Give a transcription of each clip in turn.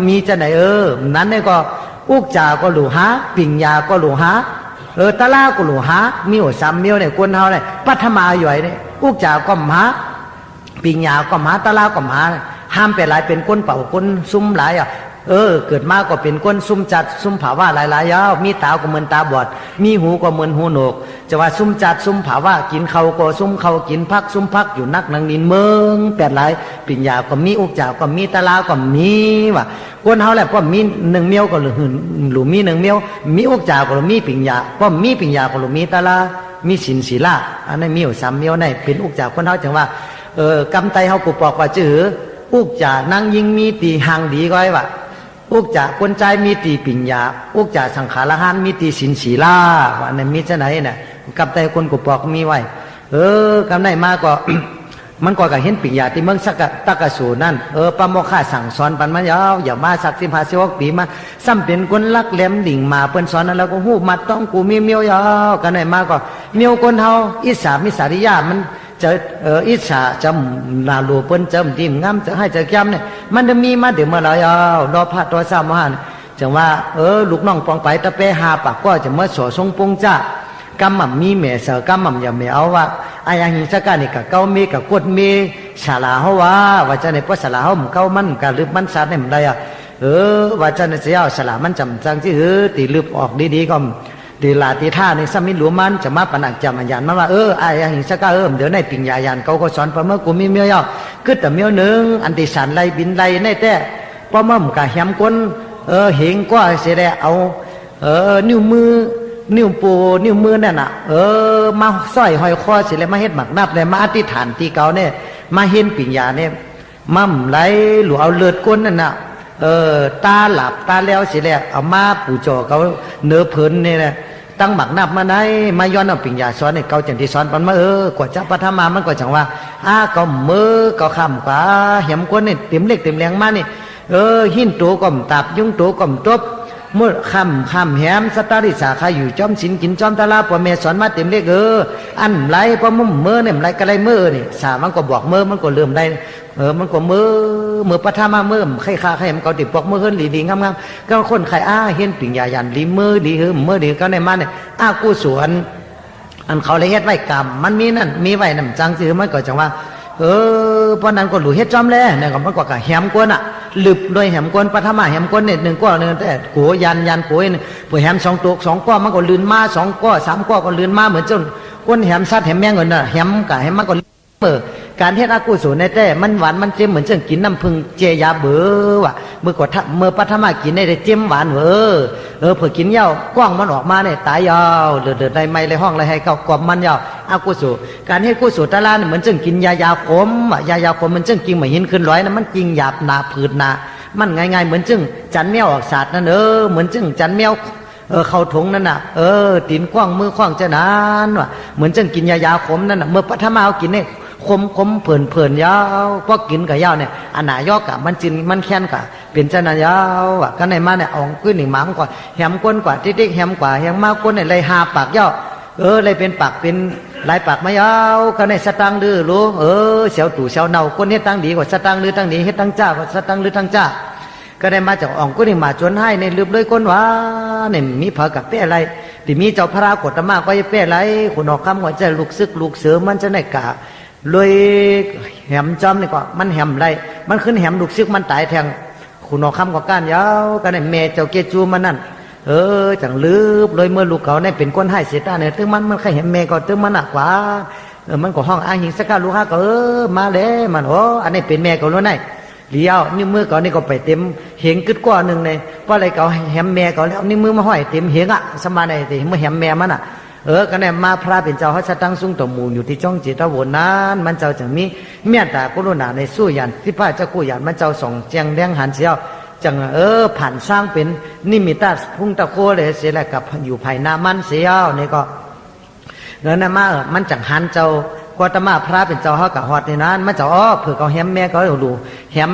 มีจะไหนนั้นเนี่ยก็อุกจาก็หลูหาปิ่งยาก็หลูหาตะลาก็หลูหามีหัวซ้ำเมียวเนี่ยคนเฮาเนี่ยปัทมาอยู่ไอ้เนี่ยอุกจาก็มหาปิ่งยาก็มหาตะลาก็มหาห้ามไปหลายเป็นก้นเป่าก้นซุ่มหลายเกิดมาก็เป็นก้นซุ่มจัดซุ่มผาว่าหลายๆยาวมีตาก็เหมือนตาบอดมีหูก็เหมือนหูหนวกจะว่าซุ่มจัดซุ่มผาว่ากินเขาก็ซุ่มเขากินพักซุ่มพักอยู่นักนังนินเมืองแปดหลายปิ่ญญาก็มีอุกจาก็มีตะลาก็มีว่ะก้นเฮาแหละก็มีหนึ่งเมียวก็หรือมีหนึ่งเมียวมีอุกจาก็มีปิ่ญญาก็มีปิ่ญญาก็มีตะลามีสินศีลาอันนั้นมีอยู่สามเมียวในเป็นอุกจากคนเฮาจังว่ากำไตเฮากูปอกว่าจื้ออุกจากนั่งยิงมีตีหางดีก็ไอ้ว่ะอุกจากคนใจมีตีปิญญาอุกจากสังขารหันมีตีสินศีลาว่าในมีจะไหนเนี่ยกับแต่คนกูปอกมีไว้กำไหนมาก็ มันก็เห็นปิญญาที่เมืองสักตะกะสูนั่นปะโมฆะสั่งสอนปันมันยาวอย่ามาสัก15-16 ปีมาซ้ำเป็นคนลักแหลมดิ่งมาเปิ้นสอนนั่นแล้วก็หูมัดต้องกูมีเมียวยาวกันไหนมาก็เมียวคนเฮาอิสามิสาริยามันจะอิจฉาจำนาลูเปิ้นจำดิ่มงามจะให้จะแก้มเนี่ยมันจะมีมาเดี๋ยวเมื่อไรรอพระตัวสามหานจังว่าลูกน้องปองไปตะเปหาปากก็จะเมื่อสอทรงปงจ้ากำหม่ำมีเมเสกำหม่ำอย่าเมเอาว่าอายังหิงสักการนี่กับเก้ามีกับกดมีศาลาเฮาว่าจะในพระศาลาเฮามันเก้ามันการลืบมันสาดเนี่ยมันได้ว่าจะในเสียศาลามันจำจังที่ตีลืบออกดีๆก็ตีลาตีท่าในสมิหลวมันจะมาปนักจำอัญญาณมาว่าอายังหิงสักการเดี๋ยวในปิญญาญาณเขาก็สอนพระเมื่อกูมีเมียยาวคือแต่เมียหนึ่งอันติสันไลบินไลในแต่พอเมื่อมกะแหมก้นเหงก็เสียแล้วเอานิ้วมือนิ้วปูนิ้วมือนั่นน่ะมาสร้อยห้อยคอเสร็จแล้วมาเฮ็ดหมักนับเลยมาอธิษฐานที่เก่าเนี่ยมาเห็นปิญญาเนี่ยมั่มไหลหลวเอาเลือดก้นนั่นน่ะตาหลับตาแล้วเสร็จแล้วเอามาปู่จ่อเขาเนื้อเพลินเนี่ยนะตั้งหมักนับมาไหนมาย้อนเอาปิญญาสอนเนี่ยเก่าจังที่สอนปันมากว่าจะปฐมามันก็จังว่าก็มือก็คำกว่าเห็มก้นเนี่ยเต็มเล็กเต็มแรงมานี่หินตัวก่อมตับยุ่งตัวก่อมจบเมื่อคำแหมสตาริสาขาอยู่จอมสินกินจอมตะลาพ่อแม่สอนมาเต็มเล็กอันไรพ่อมุ่มเมื่อเนี่ยไรก็ไรเมื่อนี่สามันก็บอกเมื่อมันก็เริ่มได้มันก็เมื่อปฐมาเมื่อใครฆ่าใครมันก็ติดปอกเมื่อเฮิรนหลีดีงามๆก็คนใครเห็นปิญญายันลีเมื่อดีเมื่อดีก็ในมันเนี่ยกู้สวนอันเขาเลยเฮ็ดไว้กรรมมันมีนั่นมีไว้นำจังซื้อมันก็จังว่าเพราะนั้นก็หลุเฮ็ดจอมแล้วเนี่ยก็มันก็แหมกวนหลึบโดยแหมกวนปฐมาแหมกวนเนี่ยหนึ่งก้อนเนี่ยแต่โกยันโกยเนี่ยพอแหมสองตัวสองก้อนมันก็ลืนมาสองก้อนสามก้อนก็ลืนมาเหมือนเจ้าก้นแหมซัดแหมแมงเงินน่ะแหมกับแหมมันก็การเฮ็ดกุศลในแต่มันหวานมันเจ็มเหมือนเจ้ากินน้ำผึ้งเจยาเบื่อว่ะเมื่อก่อนเมื่อปฐมากินได้เจ็มหวานเเผื่อกินเหย้ากว้างมันออกมาเนี่ยตายยาวเดือดในไม่เลยห้องเลยให้เขากรอบมันยาวกุศลการให้กุศลตะลาเหมือนเจ้ากินยาขมยาขมมันเจ้ากินเหมือนหินขึ้นร้อยนะมันกินหยาบหนาผืดหนามันง่ายๆเหมือนเจ้าจันแมวออกศาสตร์นั่นเหมือนเจ้าจันแมวเข้าถงนั่นน่ะตีนกว้างมือกว้างจะนานว่ะเหมือนเจ้ากินยาขมนั่นน่ะเมื่อปฐมาเอากินเนี่ยคมเผินยาวพอกินกับยาวเนี่ยอันหนายอกกะมันจินมันแค้นกะเป็นเจ้านายาวอ่ะก็ในมาเนี่ยอ่องกุ้ยหนึ่งหมังกว่าแหมก้นกว่าติ๊กแหมกว่าแหมมากก้นเนี่ยเลยหาปากยาวเลยเป็นปากเป็นลายปากมายาวก็ในสตังดื้อรู้เสียวตู่เสียวเนาก้นเฮ็ดตั้งดีกว่าสตังดื้อตั้งดีเฮ็ดตั้งจ้ากว่าสตังดื้อตั้งจ้าก็ได้มาจากอ่องกุ้ยหนึ่งมาจนให้ในลืมเลยก้นว่าเนี่ยมีผักกับเป้อะไรที่มีเจ้าพระกฏมากก็จะเป้อะไรขุนออกคำว่าจะลูกซึกลูกเสือมันจะในกะเลยแหมจอมนี่ก็มันแหมไรมันขึ้นแหมลูกซึกมันตายแทงขุนออกคำก็ก้านยาวก็ในเมเจ้าเกจูมันนั่นจังลืบเลยเมื่อลูกเขาเนี่ยเป็นคนให้เสียตาเนี่ยถึงมันใครเห็นเมก็ถึงมันหนักกว่ามันก็ห้องอ้างหิงสักการลูกค้าก็มาเลยมันอันนี้เป็นเมก็รู้ไงเลี้ยวนี่มือก่อนนี่ก็ไปเต็มเหงกึดกว่าหนึ่งเลยเพราะอะไรเขาแหมเมก็แล้วนี่มือมาห้อยเต็มเหงสมาในแต่เมื่อแหมเมมันก็เนี่ยมาพระเป็นเจ้าเขาจะตั้งซุ้งต่อหมู่อยู่ที่จ้องจิตวนนั้นมันเจ้าจังมีเมียตากรุณาในสู้ยันที่พระเจ้ากู้ยันมันเจ้าส่องแจงแดงหันเสียวจังผ่านสร้างเป็นนิมิตาพุ่งตะโคเลยเสียแล้วกับอยู่ภายนามันเสียวนี่ก็เงินน่ะมามันจังหันเจ้ากตมาพระเป็นเจ้าเขากับฮอดในนั้นมันเจ้าเผื่อเขาแหมแม่ก็ดูแหม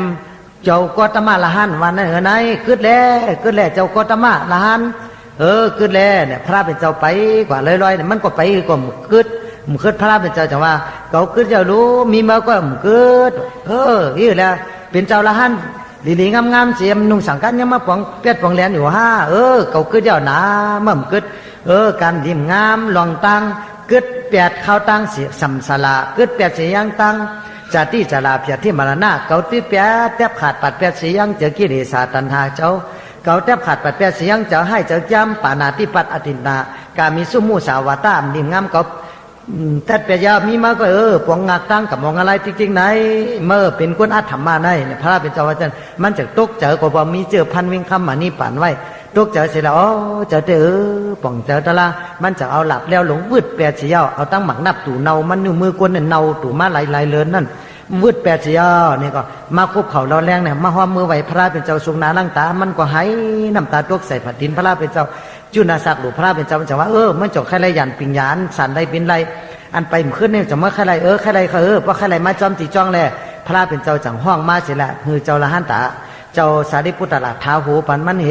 เจ้ากตมาละหันวันนั้นไหนขึ้นแล้วเจ้ากตมาละหันขึ้นแล้วเนี่ยพระเป็นเจ้าไปกว่าลอยๆเนี่ยมันก็ไปก็ขึ้นพระเป็นเจ้าจังว่าเขาขึ้นเจ้ารู้มีมาก็ขึ้นอีกแล้วเป็นเจ้าละหัน ลีๆงามๆเสียมนุ่งสังกัดยังมาปองเปียดปองแหลนอยู่ห้าเก่าคือเจ้าหนาเมื่อมกึดการดิมงามลองตังกึดแปดข้าวตังเสียสัมสลากึดแปดเสียงตังจาติจาลาเพียที่มรณะเก่าติแปดแทบขาดปัดแปดเสียงเจอกิเลสตัณหาเจ้าเก่าแทบขาดปัดแปดเสียงเจ้าให้เจ้าจำปานาติปัตอตินากามิสุมูสาวตามดิมงามเก่าแต่เปียมีมาก็ปวงงักตั้งกับมองอะไรจริงๆไหนเมื่อเป็นคนอัตถรรมาในพระเป็นเจ้าว่าจันมันจะตกเจอก็บ่มีเจอพันวิ่งคำมานี่ป่านไว้ตกเจอเสร็จแล้วเจอป่องเจอตะละมันจะเอาหลับแล้วหลงวืดแปดเสียวเอาตั้งหมักนับตู่เนามันนิ้วมือกวนเนาตู่มาไหลเลินนั่นวืดแปดเสียวนี่ก็มาคุบเข่าเราแรงเนี่ยมาห้อมมือไหวพระเป็นเจ้าทรงนาลังตามันก็หายน้ำตาตกใส่ผัดดินพระเป็นเจ้าจุนาศักดิ์หรือพระเป็นเจ้ามันจะว่ามันจบแค่ไรยันปิญญาณสันได้เป็นไรอันไปขึ้นเนี่ยจะมาใครใครว่าใครมาจอมตีจ้องแลพระเป็นเจ้าจังห้องมาเสียละคือเจ้าละหันตาเจ้าสารีปุตตะท้าหูปันมันเห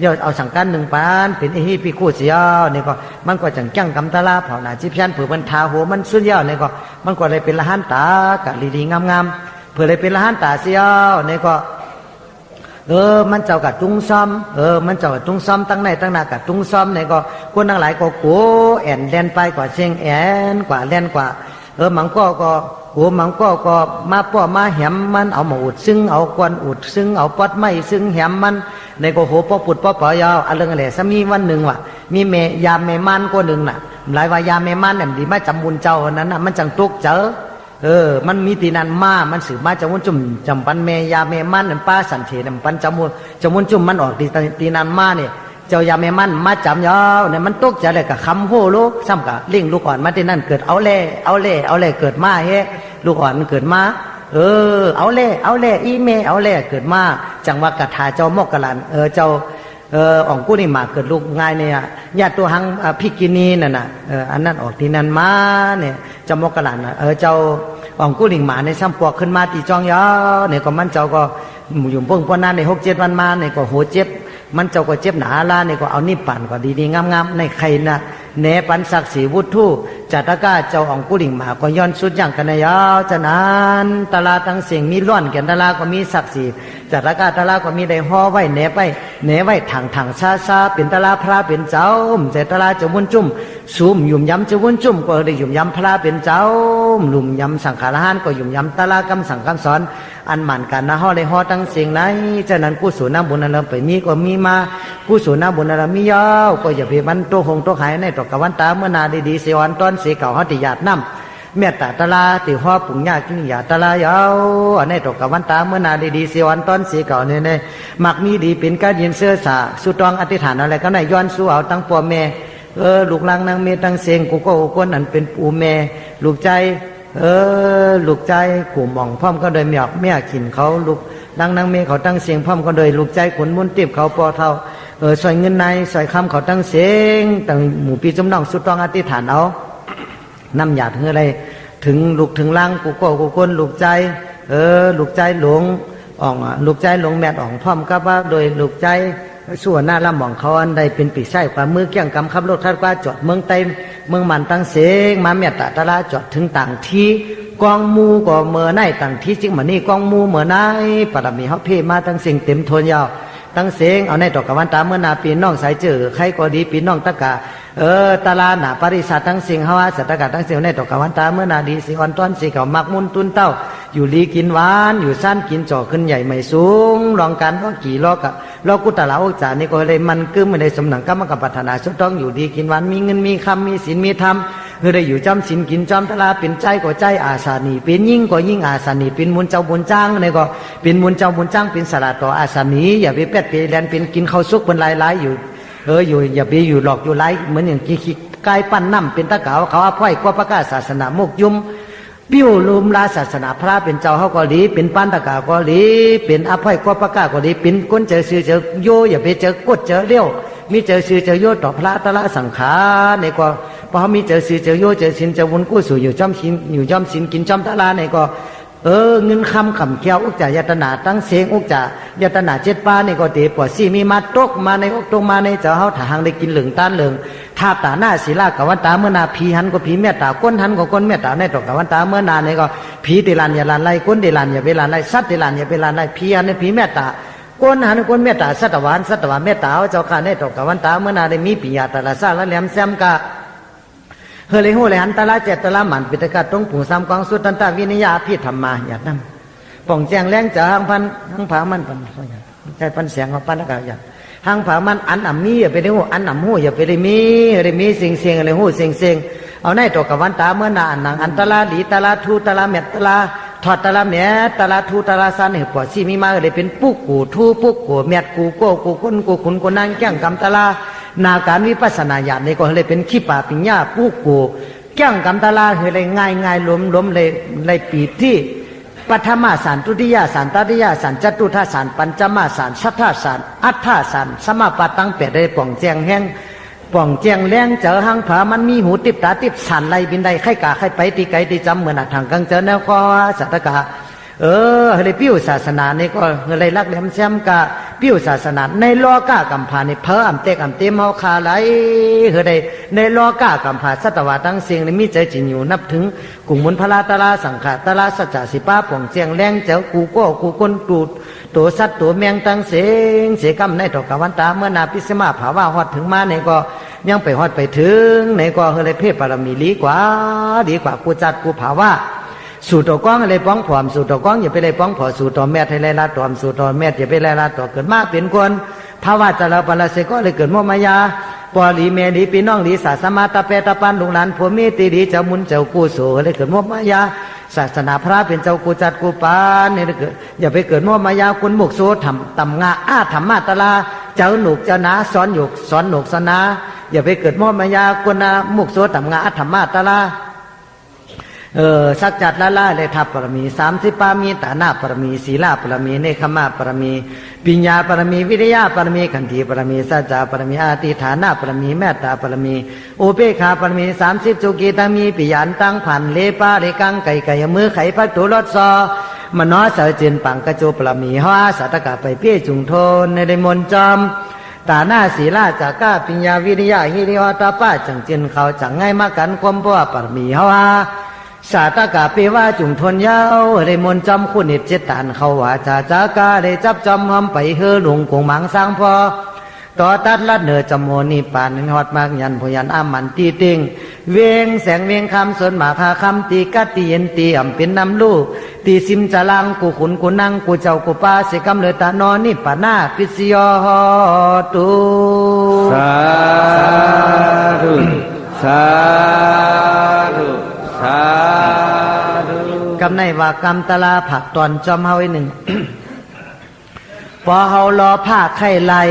ยอดเอาสังกันหนึ่งปันเป็นอีพิคู่เสียนี่ก็มันก็จังจังกำตะลาเผาหนาจิพยันเผื่อมันท้าหูมันสุดยอดนี่ก็มันก็เลยเป็นละหันตากะลีงามเผื่อเลยเป็นละหันตาเสียนี่ก็มันเจ้ากับตุ้งซ้อมมันเจ้ากับตุ้งซ้อมตั้งในตั้งหน้ากับตุ้งซ้อมเนี่ยก็คนทั้งหลายก็โก้แอนแลนไปกว่าเชียงแอนกว่าแลนกว่ามังก็โก้มังก็มาป้อมาแหมมันเอามาอุดซึ่งเอาควันอุดซึ่งเอาปอดไม้ซึ่งแหมมันในก็โหป้อปุดป้อปอยาวอะไรกันแหละซะมีวันหนึ่งว่ะมีเมยามเมมันก็หนึ่งน่ะหลายว่ายามเมมันเนี่ยดีมาจำบุญเจ้านั้นน่ะมันจังตุกเจอมันมีตีนันมามันสืบมาจำวนจุ่มจำปันเมยาเมมันนั่นป้าสันเทนปันจำวนจุ่มมันออกตีนันมาเนี่ยเจ้ายาเมมันมาจำยาวเนี่ยมันตกจะเลยกับคำโหลูกซ้ำกับเลี้ยงลูกอ่อนมาที่นั่นเกิดเอาเล่เกิดมาเฮ้ลูกอ่อนมันเกิดมาเอาเล่อีเมเอาเล่เกิดมาจังว่ากระถาเจ้ามกกะลันเจ้าอ่องกู้นี่มาเกิดลูกง่ายเนี่ยญาติตัวหังพิกินีนั่นน่ะอันนั้นออกที่นั่นมาเนี่ยเจ้ามกกะลันเจ้าอ่องกู้นี่มาในซ้ำปวกขึ้นมาตีจองยาวเนี่ยก็มันเจ้าก็อยู่พงปนานใน6-7 วันมาเนี่ยก็โหเจ็บมันเจ้าก็เจ็บหนาลาเนี่ยก็เอานี่ปั่นก็ดีๆงามๆในใครนะเนปันศักดิ์ศรีวุฒิจัตตก้าเจ้าของกุลิงมาก็ย้อนสุดอย่างกันยาวจะนั้นตลาตั้งเสียงมีล้วนแก่นตลาก็มีศักดิ์ศรีจัตตก้าตลาก็มีได้ห่อไว้เนไว้ถังซาเป็นตลาพระเป็นเจ้าใจตลาจะวุ่นจุ่มซูมยุ่มย้ำจะวุ่นจุ่มก็ได้ยุ่มย้ำพระเป็นเจ้าหลุมย้ำสังขารหันก็ยุ่มย้ำตลากำสั่งคำสอนอันหมันกันนะห่อเลยห่อตั้งเสียงไหนฉะนั้นกุศลน้ำบุญนั้นเราไปมีก็มีมากุศลน้ำบุญนั้นเรามียาวก็อย่าไปมันโตหงโตหายในตกกวันตาเมื่อนาดีๆเสียวันต้นเสียเก่าเขาติหยาดน้ำเมียตาตลาติห่อปุ่งยากินหยาตลายาวในตกกวันตาเมื่อนาดีๆเสียวันต้นเสียเก่าเนี่ยมักมีดีเป็นการยินเสื้อสาสุตองอธิษฐานอะไรก็ได้ย้อนสู้เอาตั้งปัวแม่ลูกลังนางเมตั้งเสียงกูก็คนนั้นเป็นปูแม่ลูกใจลูกใจขู่มองพ่อมก็โดยหยอกเมียขินเขาลูกดังนางเมเขาตั้งเสียงพ่อมก็โดยลูกใจขุนมุนติบเขาปอเท่าใส่เงินในใส่คำเขาตั้งเสียงตั้งหมู่ปีจำนองสุดต้องอธิษฐานเอาน้ำหยาดถึงอะไรถึงลูกถึงล่างกูก็กูคนลูกใจลูกใจหลงอ่องลูกใจหลงแมดอ่องพ่อมก็ว่าโดยลูกใจส่วนหน้าลำมองเขาอันใดเป็นปีไส้กว่ามือเกี่ยงกำขับรถทัดกว่าจอดเมืองเต็มเมืองมันตั้งเสียงมาเมียตะลาจอดถึงต่างที่กองมูก็เมื่อไนต่างที่จิงมันนี่กองมูเมื่อไนปรมีเขาเพ่มาตั้งเสียงเต็มทนยาวตั้งเสียงเอาในตกกวันตาเมื่อนาปีน้องสายเจอใครก็ดีปีน้องตะกาตาลาหนาปริศาสตั้งเสียงเฮาสัตตะกาตั้งเสียงในตกกวันตาเมื่อนาดีสิอ่อนต้อนสิเก่ามักมุนตุนเต้าอยู่ลีกินหวานอยู่สั้นกินจ่อขึ้นใหญ่ไม่สูงลองการก็กี่ลอกะลอกุตละโอจานี่ก็เลยมันกึ้มไม่ได้สำนักกรรมกับปัฒนาสุดต้องอยู่ดีกินหวานมีเงินมีคำมีศีลมีธรรมคือได้อยู่จำศีลกินจำตลาเป็นใจก็ใจอาสานีเป็นยิ่งก็ยิ่งอาสานีเป็นมุนเจ้าบุญจ้างนี่ก็เป็นมุนเจ้าบุญจ้างเป็นสละต่ออาสานีอย่าไปเป็ดไปแลนเป็นกินข้าวซุกเป็นลายอยู่อยู่อย่าไปอยู่หลอกอยู่ไล่เหมือนอย่างขี้กายปั้นน้ำเป็นตะเก๋าเขาอภัยกว่าประกาศศาสนาโมกยุ่มปิ้วลุมลาศาสนาพระเป็นเจ้าเขาก็ดีเป็นปั้นตะเก๋าก็ดีเป็นอภัยกว่าประกาศก็ดีเป็นก้นเจอซื้อเจอโยอย่าไปเจอกดเจอเลี้ยวมีเจอซื้อเจอโยต่อพระตะละสังขารในก็พอมีเจอซื้อเจอโยเจอสินเจอวุนกู้สู่อยู่จอมสินกินจอมตะละในก็เงินคำขำเกี้ยวอุกจ่ายตนาตั้งเสียงอุกจ่ายตนา7 ป้านี่ก็เตะปวดซี่มีมาตกมาในอกตรงมาในเจ้าเฮาถ้าหางได้กินเหลืองต้านเหลืองทาบตาหน้าศิลากวันตาเมื่อนาผีหันก็ผีเมตตาก้นหันก็ก้นเมตตาในตกกวันตาเมื่อนานี่ก็ ผีติลานอย่าลานไล่ก้นติลานอย่าไปลานไล่สัตว์ติลานอย่าไปลานไล่ผีอันนี้ผีเมตตาก้นหันก้นเมตตาสัตวานสัตวาเมตตาเจ้าข้าได้ตกกับวันตาเมื่อนาได้มีปิญญาตละซาละแหลมแซมกะเฮเลยโหเลยหันตะละเจตละหมันปิตกะตรงปู่ซ้ำกองสุดตันตาวินิยาพิธรรมาอย่านั่งป่องแจงแรงจะหังพันหังผามันปันใช่ปันเสียงของปันนักอย่าหังผามันอันอ่ำมีอย่าไปได้หูอันอ่ำหูอย่าไปได้มีเสียงอะไรหูเสียงเอาในตัวกับวันตาเมื่อนาหนังอันตะละหลีตะละทูตะละเม็ดตะละทอดตะละเม็ดตะละทูตะละซันเหปอซีมีมาเลยเป็นปุ๊กกูทูปุ๊กกูเม็ดกูโก้กูคุ้นกูขุนกูนั่งแก้งกำตะละนาการวิปัสสนาญาณในก็เลยเป็นขี้ป่าปิญญาปุ๊กกูแก้งกำตะละเลยง่ายล้มเลยปีที่ปัทมาสารทุติยาสารตติยาสารจตุทัสสารปัญจมาสารสัทธาสารอัฏฐาสารสมาปัตตังเปรได้ป่องแจงแห้งป่องแจงแรงเจอหังผามันมีหูติบตาติบสันไลบินใดไข่กาไข่ไปตีไก่ตีจำเหมือนทางกังเจอแนวก็สัตกะเลยปิ้วศาสนานี่ก็เลยรักแหลมแซมกะปิ้วศาสนาในล้อกากำพาในเพออ่ำเตกอ่ำเต็มเฮาคาไหลได้ในล้อกากำพาสัตวะตั้งเสียงในมีใจจินอยู่นับถึงกุ่มมุนพลาตลาสังขตลาสัจจะสิป้าป่องแจงแรงเจ้ากูก็กูคนตูดตัวสัตว์ตัวแมงตั้งเสียกำในตอกวันตาเมื่อนาพิสมาภาวะฮอดถึงมาในก็ยังไปฮอดไปถึงในก็เลยเพศปรมีดีกว่ากูจัดกูภาวะสู่ตัวก้องอะไรป้องผอมสู่ตัวก้องอย่าไปเลยป้องผอสู่ตัวแม่ให้เลยละตอมสู่ตัวแม่อย่าไปเลยละต่อเกิดมากเป็นคนภาวะจะเราปราเสก็เลยเกิดโมมายาปอลีเมลีปีน้องลีศาสมาตาเปตาปันลุงหลานผัวมีตีดีเจ้ามุนเจ้ากู้โสเลยเกิดโมมายาศาสนาพระเป็นเจ้ากูจัดกูปานนี่เกิดอย่าไปเกิดโมมายาคุณมุกโซทำตำงาธรรมะตลาเจ้าหนุกเจ้านาสอนหยุกสอนหนุกสนาอย่าไปเกิดโมมายาคุณนามุกโซตำงาธรรมะตลาสักจัดละเลยทับปรมี30ปามีตานาปรมีศีลาปรมีเนคขมาปรมีปิญญาปรมีวิริยะปรมีขันธิปรมีสัจจะปรมีอาติฐานะปรมีเมตตาปรมีอุเบกขาปรมี30จุกีตามีปิยันตั้งผันเลปาเลกังไก่มือไข่พักตุรสซอมโนเสจินปังกระโจปรมีฮวาสัตกะไปเปี้ยจุงโทนในได้มนจอมตาหน้าศีลาจากก้าปิญญาวิริยะฮิริยตาป้าจังจินเขาจังง่ายมากันความเพราะว่าปรมีฮวาสาตกะเปว่าจุงทนยาวได้มนจำคุณนิจเจตานเขาว่าจากาได้จับจำหอมไปเฮหลวงกงมังสร้างพอต่อตัดลัดเนอจำโมนิปานฮอดมากยันพยันอามันตีติงเวงแสงเวงคำสนหมาคาคำตีกัดตีเย็นตีอ่ำเป็นน้ำลูกตีซิมจะลังกูขุนกูนั่งกูเจ้ากูป้าเสกำเลยตานอนนิปานาปิสยอตุสาธุสาธุกำในว่ากำตลาผักตอนจอมเฮาไว้หนึ่ง พอเฮารอผ้าไข่ไล่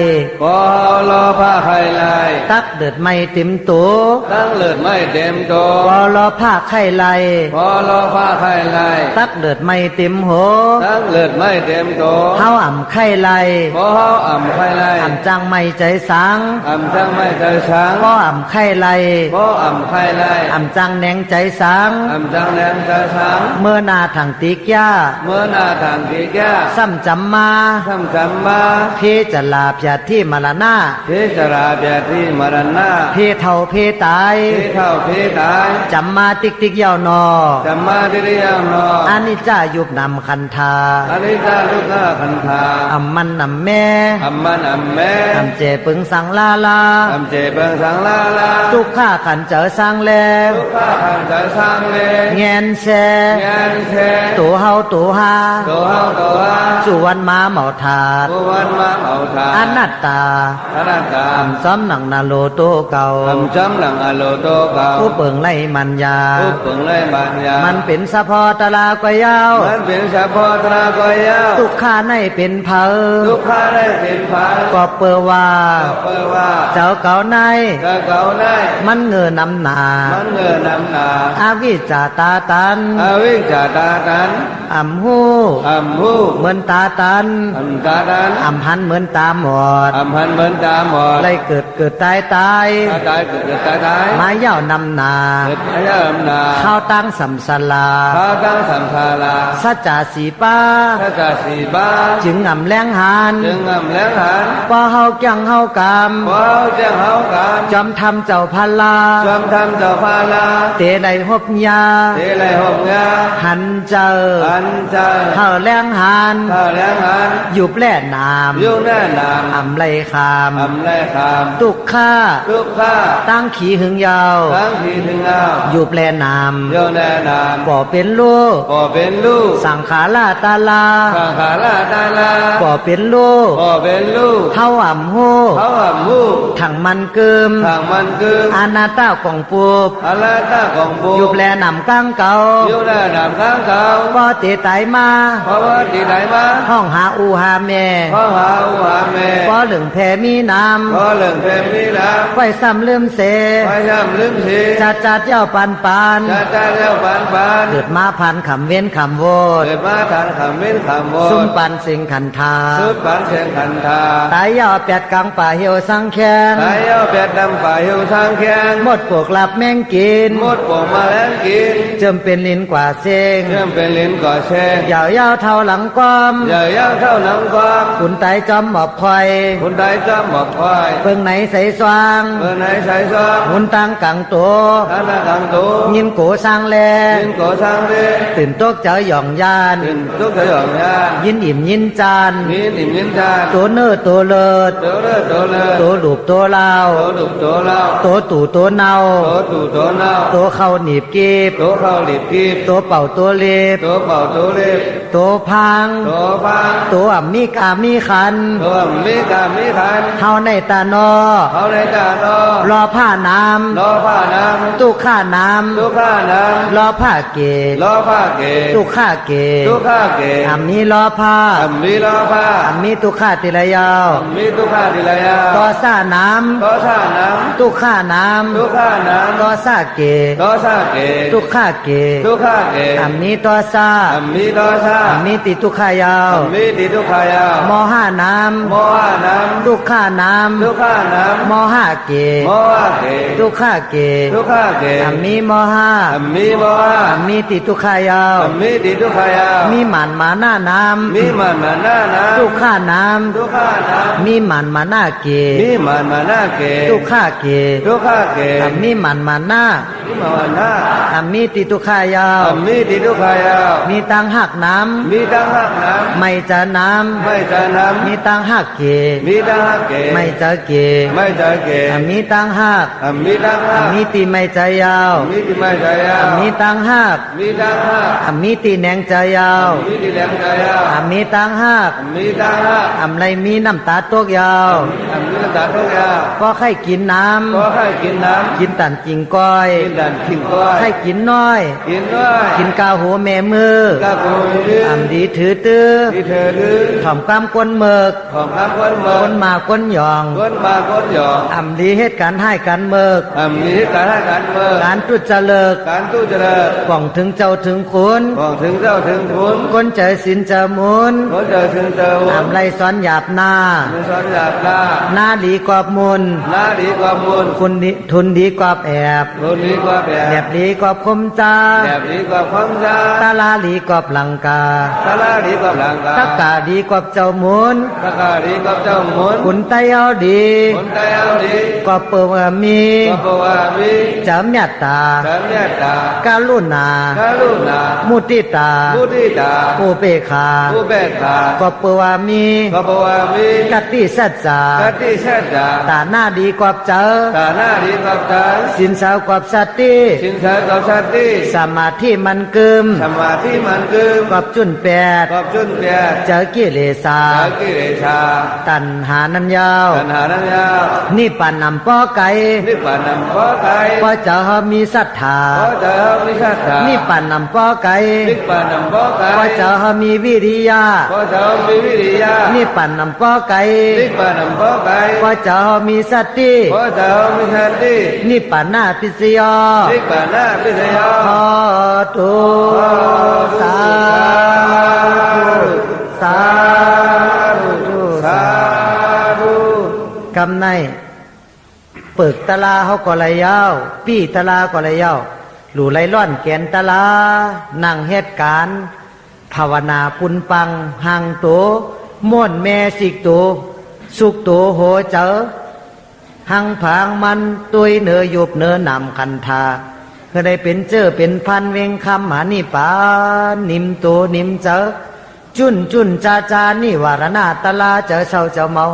พอเฮารอผ้าไข่ไล่ตักเดือดไม่เต็มตัวตั้งเลือดไม่เต็มตัวพอรอผ้าไข่ไล่พอรอผ้าไข่ไล่ตักเดือดไม่เต็มหัวตั้งเลือดไม่เต็มตัวเฮาอ่ำไข่ไล่พอเฮาอ่ำไข่ไล่อ่ำจังไม่ใจสังอ่ำจังไม่ใจสังพออ่ำไข่ไล่พออ่ำไข่ไล่อ่ำจังแหนงใจสังอ่ำจังแหนงใจสังเมื่อนาถังตีก้าเมื่อนาถังตีก้าซ้ำจำมาเพจลาพยาที่มรณะเพจลาพยาที่มรณะเพเท่าเพตายจำมาติ๊กยาวนอจำมาติ๊กยาวนออานิจจายุบนำคันธาอานิจจายุบนำคันธาอัมมันอัมแม่อัมมันอัมแม่อัมเจปึงสังลาอัมเจปึงสังลาทุกข้าขันเจอสร้างแล้วทุกข้าขันเจอสร้างแล้วเงินแซ่ตัวเฮาตัวฮาสุวรรณมาเหมาถาดอนัตตาอัมซ้ำหนังนาโลโตเก่าผู้เปิงไล่มันยามันเป็นสะพอตลากวยาวทุกข้าในเป็นเผาก็เปอว่าเจ้าเก่าในมันเงือนำหนาอาวิจาตาตันอัมหูเหมือนตาตัน นั้น อัมพันเหมือนตาหมด อัมพันเหมือนตาหมด เลยเกิดตาย ตายเกิดตาย ไม้ยาวนำนา เกิดพระยามนา ข้าวตั้งสัมสลา ข้าวตั้งสัมภารา สัจจาสีป้า พระกาสีบ้า จึงอ่ำแรงหัน จึงงำแหลงหัน ปอเฮาเกียงเฮากรรม ว้าวเจ้าเฮากาม จอมทำเจ้าพลา จอมทำเจ้าพาลา เตไดหบยา เทไรหกงา หันเจอ อันเจอ เฮาแรงหัน ข้าวแหลงหัน อยู่แปร่นาม ยุ่งแน่นาม อ่ำไรคาม ทำไรคาม ตุกข้า ทุกข้า ตั้งขี่หึงยาว ทั้งทีถึงเอา อยู่แปลนาม ยุ่งแน่นาม ก่อเป็นลูก ก็เป็นลูก สังขาราตาลา ข้าขาลาตาลา ก่อเป็นลูก ก็เป็นลูก เฮาอ่ำโฮ เขาหับหู ถังมันเกิม ทางมันคือ อาณาตากองปูบ อะไรตาของปู อยู่แปลนำกลางเก่า อยู่แน่นามข้างเขา ก็เตะไตมา เพราะว่าที่ไหนมา ห้องหาอูหาแม่ เพราะหาอุหาแม่ ก็เหลืองแพมีน้ เพราะเรื่องเพลงนี้นะ ำไว้ซ้ำลืมเส พยายามลืมที จัดเจ้าปัน จะได้เจ้าปานปาน เกิดมาพันขำเว้นขำโวด เกิดมาทางคำเว้นคำโว ซุ่มปันสิงขันธา สุดปันเสียงขันธา ตายยาวแปดกลางป่าเหี่ยวสังแขง ตายเอาเปียดดำป่าหิวทางแข้ง หมดปวกหลับแมงกิน หมดปวงมาแล้วกิน เจิมเป็นลิ้นกว่าเซง เชื่อมเป็นลิ้นก่อแช่ ยาวเท่าหลังก้อม อย่าย่างเท่าน้ำความ ขุนไตจอมหมอบคอย คนใดจำบอกควาย เบิ่งไหนใสสว่าง เมื่อไหนใส่ซ้อม หุนตังกังโต ท่านกลางตัว ยินโกสร้างแล ยินก่อสร้างเร่ ตื่นตกเจอหย่องยาน ยินทุกข์หย่อมยาน ยินอิ่มยินจาน มีนิ่มยินจาน ตัวเนื้อตัวเลิศ โตเลิศโตเลิศ ตัวหลูบตัวลาว โตดุบโตเล่า ตัวตู่ตัวเนา โตตู่โตเน่า ตัวเข้าหนีบกีบ โตเข้าหลีบกีบ ตัวเป่าตัวเล็บ โตเป่าโตเล็บ ตัวพัง โตฟัง ตัวอ่ำมีกามีขัน โตมีกามีขัน เฮาในตานอ เขาในจานอ รอผ้าน้ รอผ้าน้ ำตู้ข้าน้ ำทุกข้าน้ ำรอผ้าเกศ ำรอผ้าเกศ ตู้ข้าเกศ ทุกข้าเกศ อ่ำมีรอผ้า ทำมีรอผ้า อ่ำมีตู้ข้าติระยาว มีทุกข้าทีละยา ต่อซ่าน้ ต่อซ่าน้ ำตู้ข้าน้ ำทุกข้าน้ ำต่อซ่าเกศ ำต่อซ่าเกศ ตู้ข้าเกศ ทุกข้าเกศ อ่ำมีต่อซ่า ทำมีต่อซ่า อ่ำมีติตุข้ายาว ทำมีติทุกขายาว มห้าน้ โมห้าน้ ำตู้ข้าน้ ำทุกข้าน้ ำมห้าเกศ ำโมห้าเกศ ตู้ข้าเกศ ทุกข้าเกศ อ่ำมีมห้า ทำมีโมห้า อ่ำมีติตุข้ายาว ทำมีติทุกขายาว มีหมันมาหน้าน้ำ มีมันมาหน้าน้ ตู้ข้าน้ ำทุกข้าน้ ำมีหมันมาหน้าเกศ ำมีมันมาหน้าเกศ ตู้ข้าเกศ ทุกข้าเกศ อ่ำมีหมันมาหน้า มีมันหน้า อ่ำมีติตุข้ายาว ทำมีติทุกขายาว มีตังหักน้ มีตั้งหักน้ ำไม่จะน้ ำไม่จะน้ ำมีตังหักเกศ ำมีตั้งหักเกศ ไม่จะเกศ ไม่จะเกศ อ่ำมีตังหัก มีตั้งหัก มีตีไม่จะยาว มีที่ไม่จะยาว มีตังหัก มีตั้งหัก มีตีแหนงจะยาว มีที่แหลมจะยาว มีตังหัก มีตั้งหัก ไรมีน้ำตาตกยาว มีน้ำตาทุกยาว ก็ให้กินน้ ก็ให้กินน้ ำกินตันจิงก้อย ำกินดันขิงก้อย ให้กินน้อย กินด้วย กินกาหัวแม่มือ กาโกยืน ดีถือตื้อ ที่เธอดื้อ ถ่อมกล้ามก้นเมิก ของข้ามคนเมื ก้ อง นมาก้นหยอง คนมาคนหยอง ดีเหตุการให้กันเมิก มีการให้การเมือง การตุจเลิก การตู้เจริญ ป่องถึงเจ้าถึงคุณ บอกถึงเจ้าถึงคุณ ก้นเจอสินเจอมุน คนเจอถึงเจอวัน ไรสอนหยาบหน้า มีสอนหยาบลา หน้าดีกว่ามุน หน้าดีกว่ามูล คุณดีทุนดีกว่าแอบ คนดีกว่าแบ แบบ บดีกว่าคมจ้า แบบดีกว่าความจา ตาลาดีกว่าหลังกา ตาลาดีกว่าหลังกา ตะกาดีกว่าเจ้ามุน ตะกาดีกว่าเจ้ามุน คุณไตเอาดี คนใจเอาดี ก็เปิดว่ามี ก็บอกว่ามี จะเมตตา สัมเมตตา การุณา การุณา มุติตา มุทิตา อุเบกขา อุเบกขา ก็เปิดว่ามี ก็บอกว่ามี กติสัจจา กติเชษฐา ตาหน้าดีกว่าเจอ ตาหน้าดีกว่าตา สินสาวกว่าสติ สินสากับชาติ สมาธิมันกึม สมาธิมันคือ กับจุนแปด กอบจุนเปีย เจอกิเลสา สากิเลชา ตัณหานันยาว ปัญหานันยาว นี่ปันนำป้อไก่ นิพพานนำข้อไก่ ป้อเจะมีศรัทธา ข้อเจ้ามิชาตา นี่ปันนำป้อไก่ นิพพานนำข้อไก่ ป้อเจะมีวิริยะ ข้อเจ้ามีวิริยะ นี่ปันนำป้อไก่ นิพพานนำข้อไก่ ป้อเจะมีสติ ข้อเจ้ามิชาติ นี่ปันนาปิสยอ นิพพานาพิเศษ ขอตุสาธุสาธุ สาธุ กำในเปิกตะลาเขาก็ไหลยาวปี้ตะลาก็ไหลยาวหลู่ไหลล่อนแกนตะลานั่งเหตุการณ์ภาวนาปุนปังหังโตม่วนแม่สิกโตสุกโตโหเจอหังผางมันตุยเนือยุบเนือนำคันทาเพื่อได้เป็นเจอเป็นพันเวงคำหานิปานิมโตนิมเจอจุนจุนจาจานิวารณาตะลาเจอเศร้าเจ้าเมา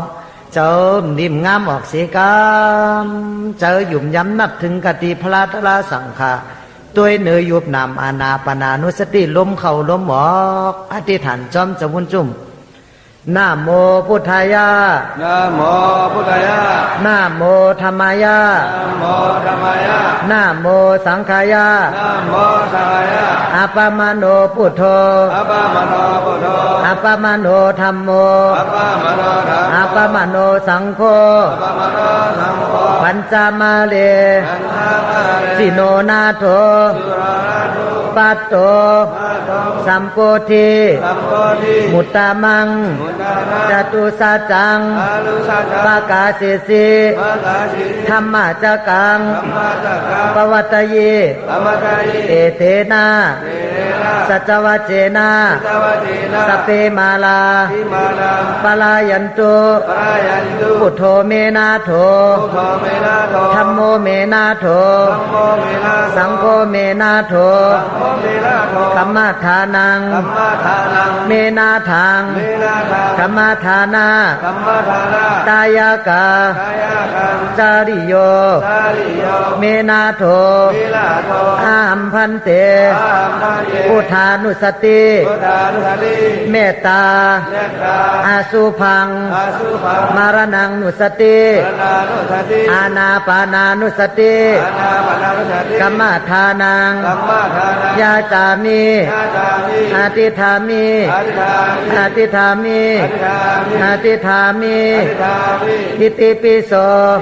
เจอนิ่มงามออกเสียกามเจอหยุ่มย้ำนับถึงกติพระตลาสังฆาตัวเนือยุบนำอานาปนานุสติลมเข่าลมออกอธิษฐานจอมจมุนจุ่มนะโมพุทธายะ นะโมพุทธายะ นะโมธัมมายะ นะโมธัมมายะ นะโมสังฆายะ นะโมสังฆายะ อัปปมโนพุทโธ อัปปมโนพุทโธ อัปปมโนธัมโม อัปปมโนธัมโม อัปปมโนสังโฆ อัปปมโนสังโฆ ปัญจมาเล อันธามาเร สิโนนาโถ สุรานุ ปัตโต มาโต สัมโพธิ สัมโพธิ มุตตามัง มุตตานะ จตุสัจจัง อาลุสัจจะ ปากาเสสิ มะกาสิ ธรรมะจักกัง ธรรมะจักกัง ปวัตตเย ธรรมะกาย เอเทนะ เตนะ สัจวัจเจนะ สวัสดีนะ สพเปมาลา ทิมานัง ปลายันตุ ปรายันตุ พุทโธเมนาโถ พุทโธเมนาโถ ธัมโมเมนาโถ ธัมโมเมนา สังโฆเมนาโถ สังโฆเมนาโถ กัมมาทานัง ธัมมะทานัง เมนาทัง เมนาทัง กัมมาทานา ธัมมะทานา ตายากาก ายคัง จาริโย สาริโย เมนาโถ เมนาโถ อาหัมพันเต อามาเย พุทธานุสติ พุทธานุสติ เมตตา เนตตา อาสุพัง อาสุภัง มารนังนุสติ ปรานุสติ อานาปานานุสติ อานาปนานุสติ กัมมาทานัง ธัมมะทานัง ยาจามิ ยาจามิ อาติธามิ อธิษฐามิ อาติธามิ อธิษฐามิ อาติธามิ อธิษฐามิ อิติปิโส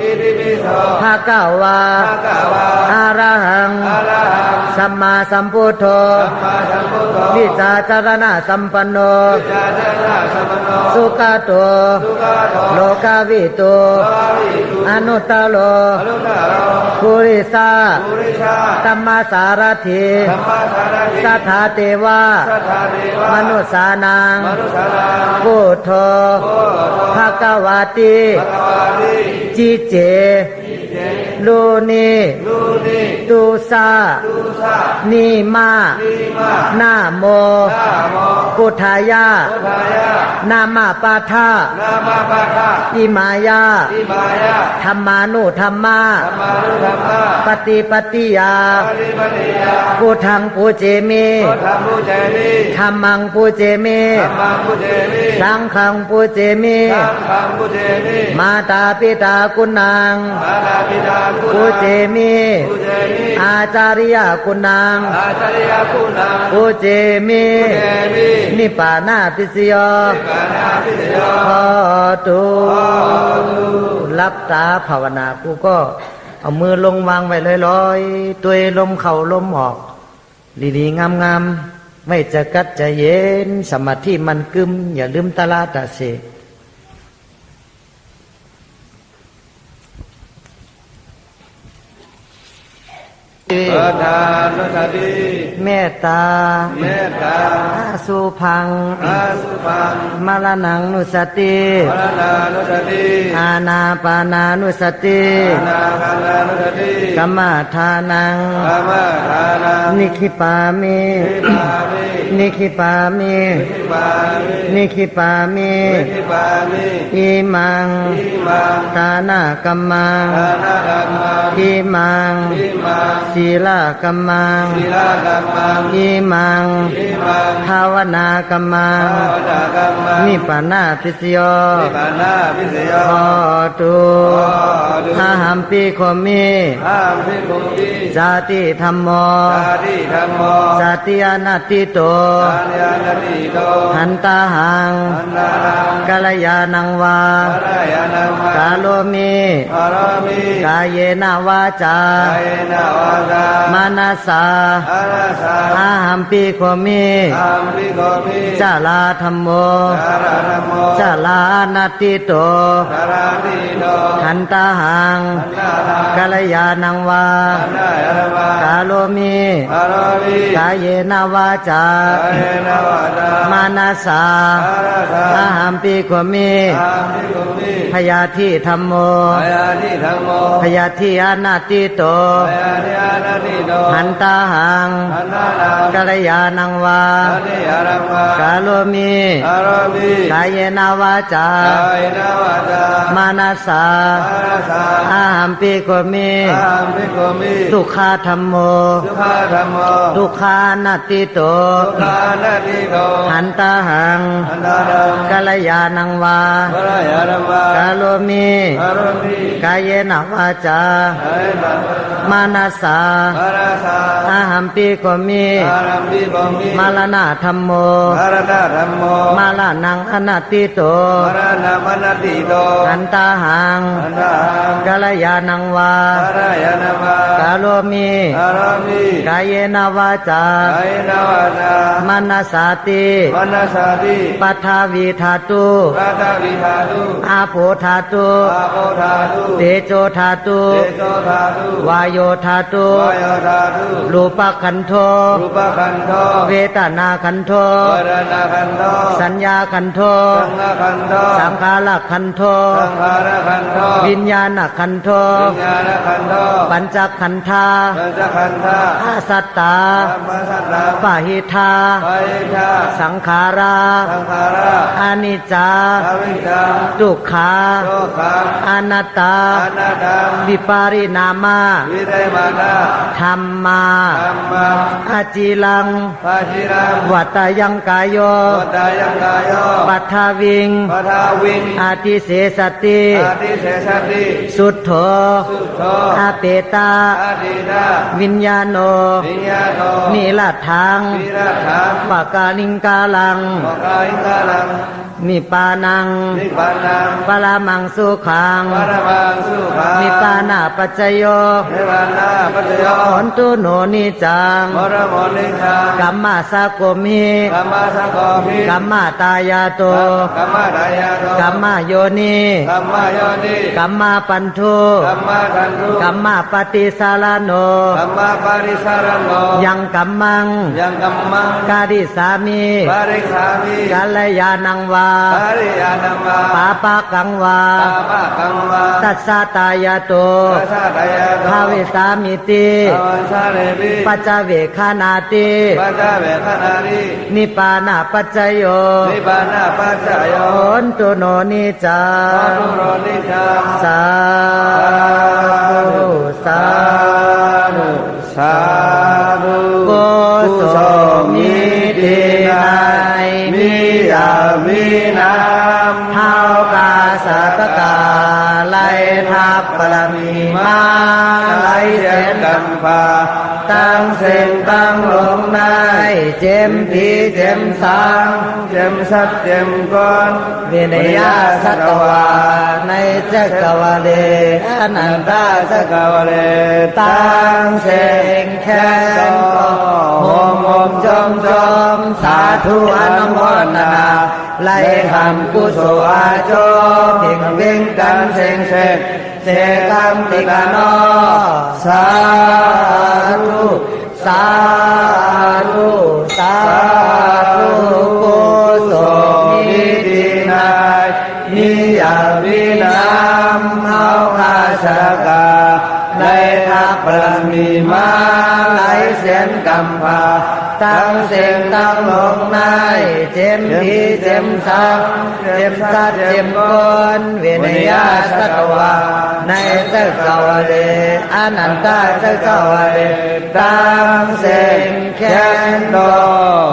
อิติปิโส ภะคะวา ภะคะวา อะระหัง อะระหัง สัมมาสัมพุทโธ สัมมาสัมพุทโธ วิจาจารณะสัมปันโน จาจนะสัมปันโน สุขโต สุขโต โลกาวิโต ภาวิตุ อนุตตโล อนุตตโร ภูริสา ปุริชา ตัมมาสารถิ ธัมมะสารติ สัทธาเทวา สัทธาเทวาม นุสานัง มนุสานัง พุทโธภะคะวาติ ภะคะวาติ จิเจลูนิ ลูนิ ตุสา ตุสา นิมา นิมา นาโม นาโม พุทธายะ พุทธายะ นามาปาทา นามาปะทะ อิมายา อิมายะ ธรรมานุธรรมา ธรรมานุธรรมะ ปฏิปฏิยา ปฏิปฏิยา พุทธังปูเจมิ พุทธังมุเจมิ ธรรมังปูเจมิ ธัมมังมุเจมิ สังฆังปูเจมิ สังฆังมุเจมิ มาตาปิตากุณัง มาตาปิตาคุณ ปูเจมิ มุเจมิ อาจาริยกุณัง อาจารยคุณัง ปูเจมิ มุเจมิ นิปปานาปิสโย กานาพิเศษ พอตูรับตาภาวนากูก็เอามือลงวางไว้ลอยๆตัวลมเข้าลมออกดีๆงามๆไม่จะกัดจะเย็นสมาธิมันกึมอย่าลืมตาลาตาเส พุทธานุสติ เมตตา เมตตา อาสุพัง อาสุภัง มรณังนุสติ มรณานุสติ อานาปานานุสติ อานาคานานุสติ กัมมาทานัง ธรรมะทานัง นิคิปามิ นิปามิ นิคิปามิ นิปามิ นิคิปามิ นิปามิ อิมัง อิมัง ทานากัมมัง ทานาคัมมัง อิมัง อิมัง ศีลากัมมัง ศีลาคัมมัง อิมัง อิมัง ภาวนากัมมัง ภาวนาคัมมัง นิปปานาปิสโย นิพพานาพิเศษ พอตู พอตู อาหั มปีโคมิ อาภิคุมิ จาติธัมโม สาธิธรรมโม จาติอนัตติโต สาญาณติโต หันตาหัง อันนารัง กัลยาณังวา พระยานังมาก าโลมิ พระมิ กายเยนวาจา ไายนาวาสา มานาสา อาราสา อาหัมปีโคมิ อาภิคุมิ จาลาธัมโม สารธรรมโม จาลาอนัตติโต สาราติโต หันตาหัง อันนารัง กัลยาณังวา อันนายรมาก าโลมิ พระมิ กายเยนวาจา ไายนาวาสา มานาสา อาราสา อาหัมปีโคมิ อาภิคุมิ พยาธิธัมโม พยาธิธรรมโม พยาธิอนัตติโต พยาธิอานาติโต หันตาหัง อันนารัง กัลยาณังวา อันนิยรมาก าโลมิ พระมิ กายเยนวาจา ไายนาวาสา มานาสา อาราสา อาหัมปีโคมิ อาภิคุมิ ทุกขาธัมโม สุขาธรรมโม ทุกขานัตติโต สุขานาติโต หันตาหัง อันนารัง กัลยาณังวา พระยารมาก าโลมิ พระมิ กายเยนวาจา ไายนาวาสา มานาสา อาราสา อาหัมปีโคมิ อารัมภิคุมิ มาลนาธัมโม ภารณธรรมโม มาลานังอนัตติโต ภารณมนติโต หันตาหัง อันนารัง กัลยาณังวา พระยานามาก าโลมิ พระมิ กายเยนวาจา ไายนาวาสา มานาสาติ มนัสสาติ ปัทาวีธาตุ ราตวิธาตุ อาโภธาตุ อาโภธาตุ เตโชธาตุ เตโชธาตุ วายโยธาตุ วายธาตุ รูปขันโธ รูปขันธ์ เวทนาขันโธ วรณขันธ์ สัญญาขันโธ สังฆขันธ์ สังขารขันโธ สังขารขันธ์ วิญญาณขันโธ วิญญาณขันธ์ ปัญจขันธา ปัญจขันธ์ อาสัตตา ธรรมสัตตา ปะหิทา ไปชา สังขารา สังขารา อานิจจา อวิชชา ทุกขา โลกา อนัตตา อนัตตา วิปารินามา วิไดมานา ธรรมา ธรรมะ อาจิลัง ปาชิรัง วัตยังกายโย โอตายังกายโย ปัทาวิง ปทาวิง อาทิเสสติ อาทิเสสติ สุทโธ สุโธ อาเปตา อาทิตา วิญญาโน วิญญาโน นิลัทธัง วิรัตถัง ปะกาลิงกาลัง ปกาอิงกาลัง นิปานัง นิพพานัง ปรามังสุขัง ปรมังสุขัง นิปานาปัจจโย นิพพานาปัจจโย หนตุโนนิจัง มรมนิจัง กัมมาสะโกมิ กัมมาสังโฆมิ กัมมาตายาโต กัมมาดายาโต กัมมาโยนิ กัมมาโยนิ กัมมาปันทุ กัมมาทันตุ กัมมาปฏิสารโน กัมมาปาริสารโน ยังกัมมัง ยังกัมมัง กาดิสามิ ปาริสามิ กัลยาณังวา ปาริยานัมมา ปาปะกังวา ปาปะกัมมา ตัสสะตายาโต ตัสสะดายาโต ภาเวสามิติ อวันสาเรปิ ปัจจเวคานาติ ปัจจเวคนาริ นิปานาปัจจโย นิพพานาปัจจโย โหนตุโนนิจา ปานุโรนิจัง สาธุสาธุ สาธุ โกโสมิตินายมิยามินามเท้ากาสัตกาไลทับปรมีมาไลเสน กัมปา ตั้งเส้นตั้งลงในเจมพีเจมสัง เจมสัตเจมก้อน วินยาสัตวาในจักรวาลอนันตาสั ส ก กาวเล ตั้งเส้นแขนก็โหมจอมจอมสาธุอนุโมทนาไล่คำกุศลอาโจเพ่งเพ่งกันเสงเสกเสกัมติกานอสาธุสาธุสาธุกุศลมิตินายนิยาวินามเฮาคาสกาในทัพปรมีมาไหลเสียนกำพา ตั้งเสียงตั้งลงในเจมพีเจมสังเจมสัตเจมกนเวนยาสัตวาในเจ้าเจ้าเดอนันตาเจ้าเจ้าเดตั้งเสียงแค้นโต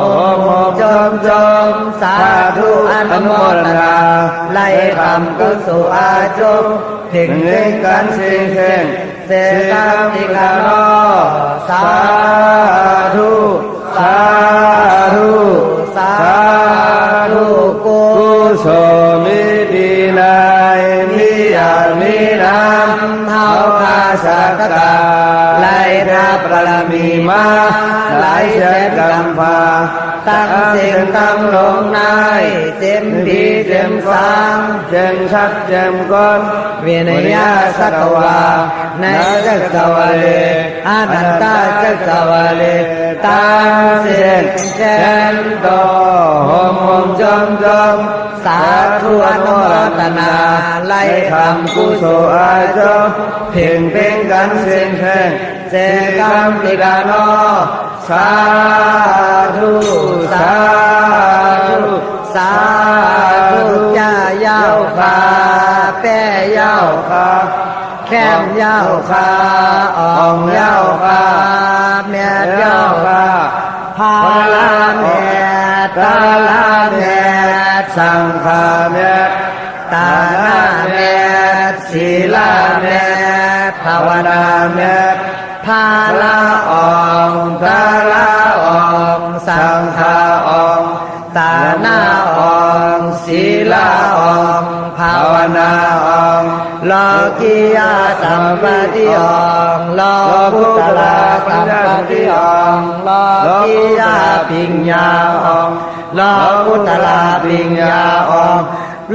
โอมจมจมสาธุอนุโมทนาไล่ทำกุศลอาจุถึงเรื่องการเสียงเสียงเสกามติกาโนสาธุสาธุสาธุกุศลมิดีนายมิยามินามเฮาคาสักกาไล่ทาปรมีมาไล่เสกกำพาตั้งเสียงตั้งลงในเจมพีเจมสังเจมชัดเจมก้นเวนยาสัตวาในเจ้าเจ้าเลอนันตาเจ้าเจ้าเลตั้งเสียงแค้นโตโหมจมจมสาธุอนุโมทนาไล่ทำกุศลอาจบเพ่งเพ่งกันเสียงแค้นเจกรรมติกาโนสาธุสาธุสาธุจ้าเย้าขาแป้เย้าขาแคมเย้าขาอ่องเย้าขาแม่เย้าขาพาลาแม่ตาลาแม่สังฆาแม่ตาลาแม่ศีลาแม่ภาวนาแม่พาลาอองตาลาอองสังฆาอองตาหน้าอองศีลาอองภาวนาอองโลกิยาสัมปติอองโลกุตลาสัมปติอองโลกิยาปิญญาอองโลกุตลาปิญญาออง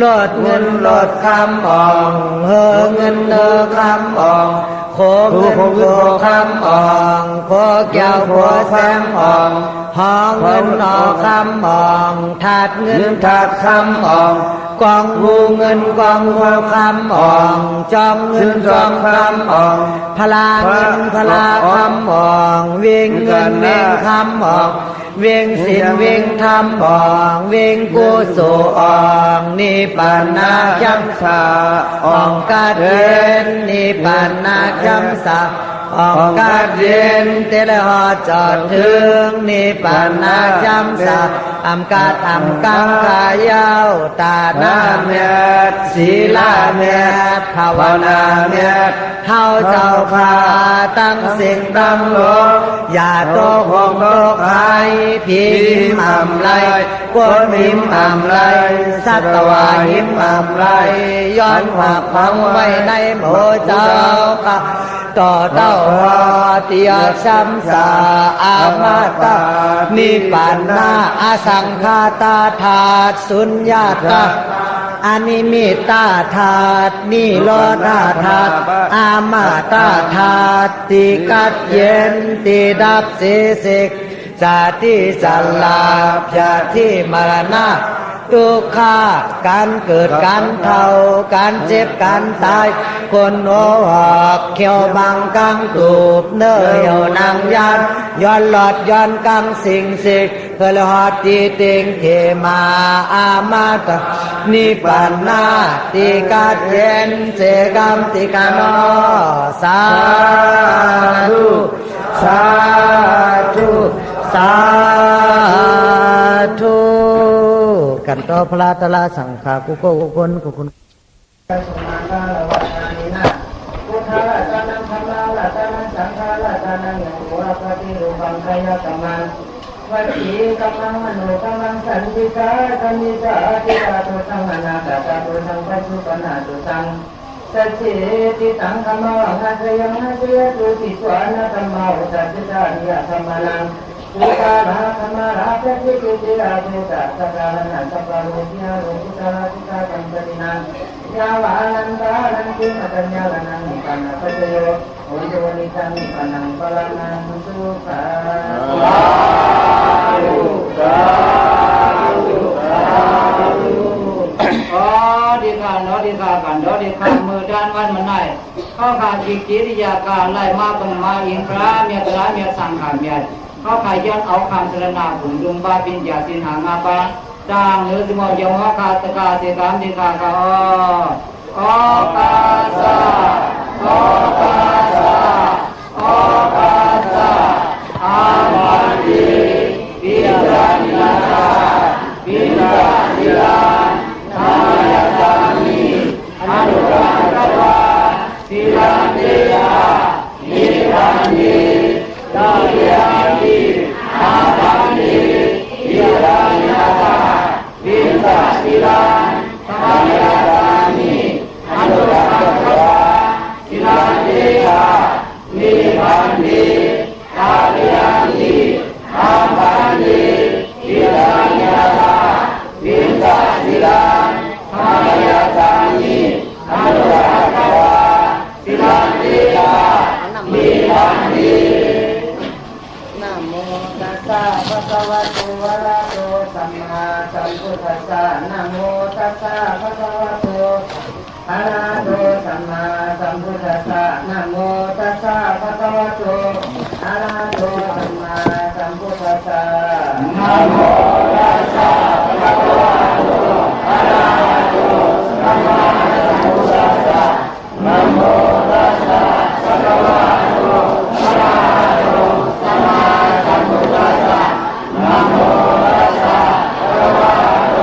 ลดเงินลดคำอองเฮเงินเฮคำอองโคเงินโคคำอองโคแก้วโคแสงอองหอเงินหอคำอองถาดเงินถาดคำอองกองหูเงินกองหูคำอองจอมเงินจอมคำอองพลาเงินพลาคำอองเวียงเงินเวียงคำอองเวียงศีลเวียงธรรมอองเวียงกุศลอองนิพพานาจัมสาอองกัดเย็นนิพพานาจัมสาอองกัดเย็นเตลหอจอดถึงนิพพานาจัมสาอำกัดอำกังขายาวตาหน้าเมตศีลาเมตภาวนาเมตเฮาเจ้าข้าตั้งสิ่งตั้งโลกอย่าโตหงโตใครพิมอำไรกวนพิมอำไรสัตวาหิมอำไรย้อนหักฟังไว้ในโมเจ้าข้าต่อเต้าหอเตียชัมสาอามาตานิพพานาอสังขาตาธาตุสุญญาตาอนิมิตาธาตุนิโรธาธาตุอามาตาธาตุติกัดเย็นติดับเสสิกจาติสัลลาภจาติมรณะทุกขาการเกิดการเท่าการเจ็บการตายคนโอหอกเขียวบางกังตูบเนื้อเหี่ยวนางยันย้อนหลอดย้อนกังสิงสิกเพื่อหอดตีเต็งเทมาอามาตานิพพานาติกัดเย็นเจกรรมติกาโนสาธุสาธุสาธุกันต่อพระตละสังฆากุโกกุคนกุคนสมาคาลาวะนานินะพุทธะละตานังธรรมะละตานังสังฆะละตานังยังโมระปฏิรูปังไคยกัมมันวัจจีกัมมังมโนกัมมังสันติกาสันนิสาติกาตุสังอนาคตาตุสังปัจจุปนาตุสังสัจเจติตังธรรมะวังนาเสยังนาเสยตุติสวานะธรรมะอุตัจจานิยธรรมนังอุตาราธรรมะราชกิติติราเจตสักการนันสัพพะโลกิยาโลกุตระติกากัมปตินังยาวานันตานันติมัญญานังนิพพานะปัจโยโอโยนิสังนิพพานังปะนังสุขะสาธุสาธุสาธุดีการเนาะดีการกันเนาะดีการมือด้านวันมันไหนข้อขาดจิตจิริยาการไล่มาปังมาอินทราเมียตระเมียสังขารเมีย เขาขายย้อนเอาคำสรณาผุนดุงบาปินยาสินหางาปะจางเนื้อสมอยงคาตกาเสกามดิกาคาโอกาสะโอกาสะโอกาสะอามันติปิจานินาปิจานิลาทายาตามิอนุราตวาสิลันเตยานิรันติดาเยติอาภันติวิรานินาวิสัสิลาทายาตามิอนุราตวาสิลันเตยานิรันติดาเยติอาภันติวิรานินาวิสัสิลาทายาตามิอนุราตวาสิลันเตยานิรันตินะโมตัสสะภะคะวะโตอะระหะโตสัมมาสัมพุทธัสสะนะโมตัสสะภะคะวะโตอะระหะโตสัมมาสัมพุทธัสสะนะโมตัสสะภะคะวะโตอะระหะโตสัมมาสัมพุทธัสสะนะโมตัสสะภะคะวะโตอะระหะโตสัมมาสัมพุทธัสสะนะโมตัสสะภะคะวะโตอะระหะโตสัมมาสัมพุทธัสสะนะโมตัสสะภะคะวะโต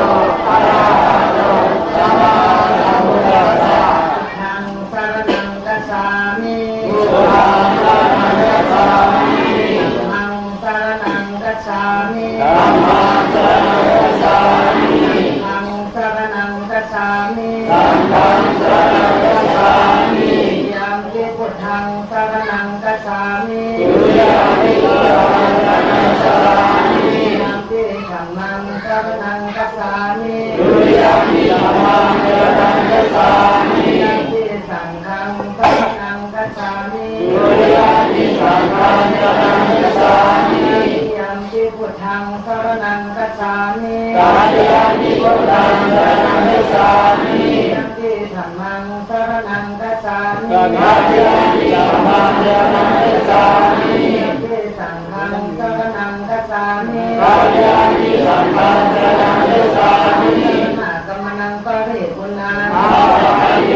อะระหะโตสัมมาสัมพุทธัสสะทังสรณังคัจฉามิพุทธังสรณังคัจฉามิธัมมังสรณังคัจฉามิธัมมังสรณังคัจฉามิธังสรณังคัจฉามิธัมมังสรณังคัจฉามิยัมปิพุทธังสรณังคัจฉามิยัมปิพุทธังสรณังคัจฉามิยัมปิธัมมังสรณังคัจฉามิยัมปิธัมมังสรณังคัจฉามิยัมปิสังฆังสรณังคัจฉามิยัมปิสังฆังสรณังคัจฉามิยัมปิพุทธังสรณังคัจฉามิยัมปิพุทธังสรณังคัจฉามิยัมปิธัมมังสรณังคัจฉามิยัมปิธัมมังสรณังคัจฉามิยัมปิสังฆังสรณังคัจฉามิยัมปิสังฆังสรณังคัจฉามินากัมมนังปริปุณาอาภัยเย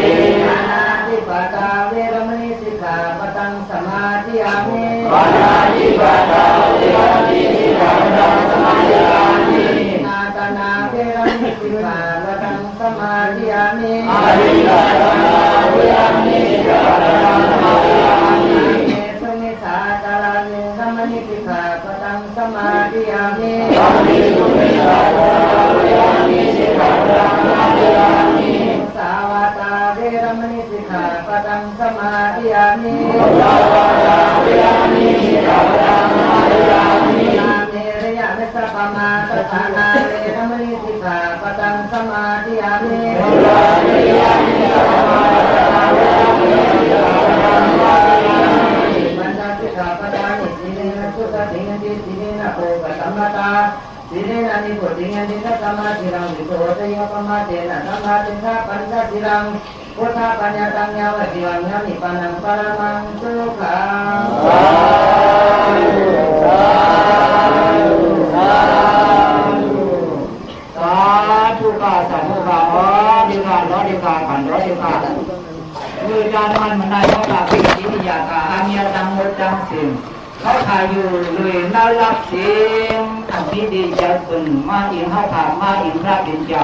อานาติปตาเวรมณีสิกขาปตังสมาธิยามิอานาติปตาเวรมณีสิกขาปตังสมาธิยามินาตนาเวรมณีสิกขาปตังสมาธิยามิอาริยะนาเวรมณีสิกขาปตังสมาธิยามิเมสุมิสาจารานิสัมมณีสิกขาปตังสมาธิยามิอามิสุมิสาจาราเวรมณีสิกขาปตังสมาธิยามิสาวาตาเวรมณีสิกขาปตังสมาธิยามิสาวาตาเวรมณีสิกขาปตังสมาธิยามินาเมระยะเมสสะปะมาตถานาเวรมณีสิกขาปตังสมาธิยามินาเมระยะเมสสะปะมาตถานาเวรมณีสิกขาปตังสมาธิยามิมันดาสิกขาปตังสิเนนะสุตติงติสิเนนะโภคสัมปตาสิเนนะนิโพธิงตินะสัมมาทิรังวิโสทะยปมาเตนะสัมมาทิฏฐะปัญจทิรังพุทธะปัญญาตังยาวะติวังยามิปันนังปรมังสุขังสาธุสาธุสาธุสาธุกาสัมภะอ๋อดีกาล้อดีกาขันร้อดีกามือจานมันได้เขากาปิจิติยากาอามียตังหมดจังสิ่งเขาขายอยู่เลยน่ารักเสียงอันที่ดีใจเป็นมาอิงเขาถามมาอิงพระเป็นเจ้า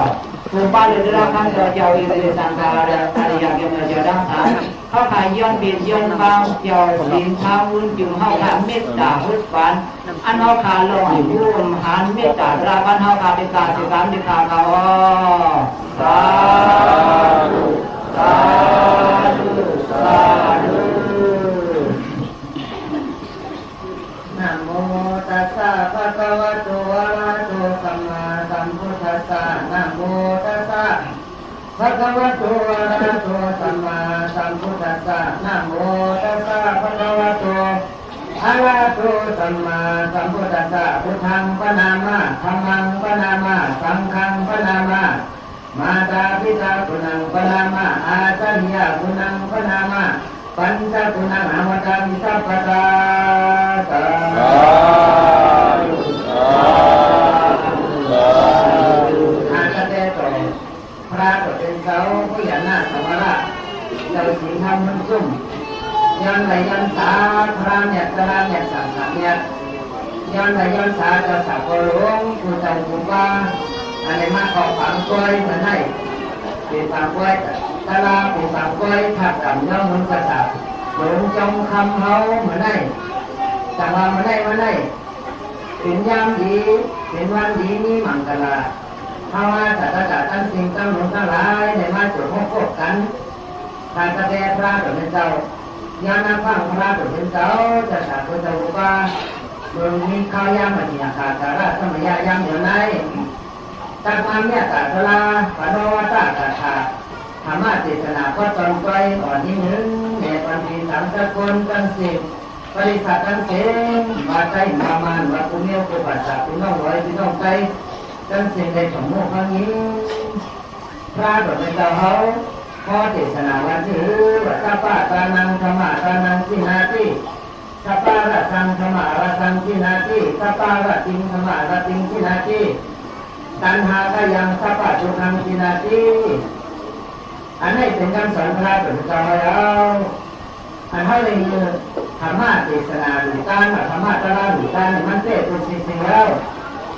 ผู้บ้านเลยรักกันเจ้าอินทรีสังขารอะไรอย่างเงี้ยเจ้าดังสารเขาขายย้อนเบียดย้อนบางเจ้าสินทาวุ้นจุ่มเขาขาเมตตาพุทธฝันอันเขาขาลงร่วมหันเมตตาราบันเขาขาติกาสิกามติกาเขาสาธุสาธุสาธุนะโมตัสสะภะคะวะโตอะระหะโตสัมมาสัมพุทธัสสะนะโมตัสสะภะคะวะโตอะระหะโตสัมมาสัมพุทธัสสะนะโมตัสสะภะคะวะโตอะระหะโตสัมมาสัมพุทธัสสะพุทธังปะนามะธัมมังปะนามะสังฆังปะนามะมาตาปิตาปุนังปะนามะอาจารยะปุนังปะนามะปัญจปุนังอมตังสัพพะตา เจ้าสีทำมันซุ่มยันไหลยันสาพระเนี่ยตระเนี่ยสังขารเนี่ยยันไหลยันสาจะสักกหลวงผู้เจ้าผู้ว่าอันนี้มาขอฝังกล้วยมาให้เป็นฝังกล้วยตลาเป็นฝังกล้วยถักกับย่อมุนกระสับหลงจงคำเฮามาได้แต่ว่ามาได้เป็นยามดีเป็นวันดีนี่มังกรภาวะสัตตะตั้งสิ่งตั้งหลงทั้งหลายในมาจุดพบพบกันทางกระแสพระตัวเป็นเจ้าญาณฟังพระตัวเป็นเจ้าจะสักตัวเจ้าว่าเมืองมีข้าวยามมาที่อาคาสาระสมัยยามเดี๋ยวไหนตามความเนี่ยตาตลาปนวัตตาขาธรรมะเจตนาก็จนใจอ่อนที่หนึ่งแม่ปัญญาสังสกุลกันสิบริษัทกันเสงมาใจมามานมาคุณเนี่ยกุปัสสะคุณน้องร้อยคุณน้องใจกันเสงในสมมุติครั้งนี้พระตัวเป็นเจ้าเขาพอเทศนาวันที่วัตปะตานังธรรมะตานังสินาติสัปปะระสังธรรมะระสังสินาติสัปปะระติงธรรมะระติงสินาติตัณหาก็ยังสัพพะทุกขังสินาติอันนี้เป็นการสอนพระตัวเป็นเจ้าแล้วอันเท่าไรธรรมะเทศนาหรือการธรรมะตลาหรือการมันเตะเป็นสิ่งแล้ว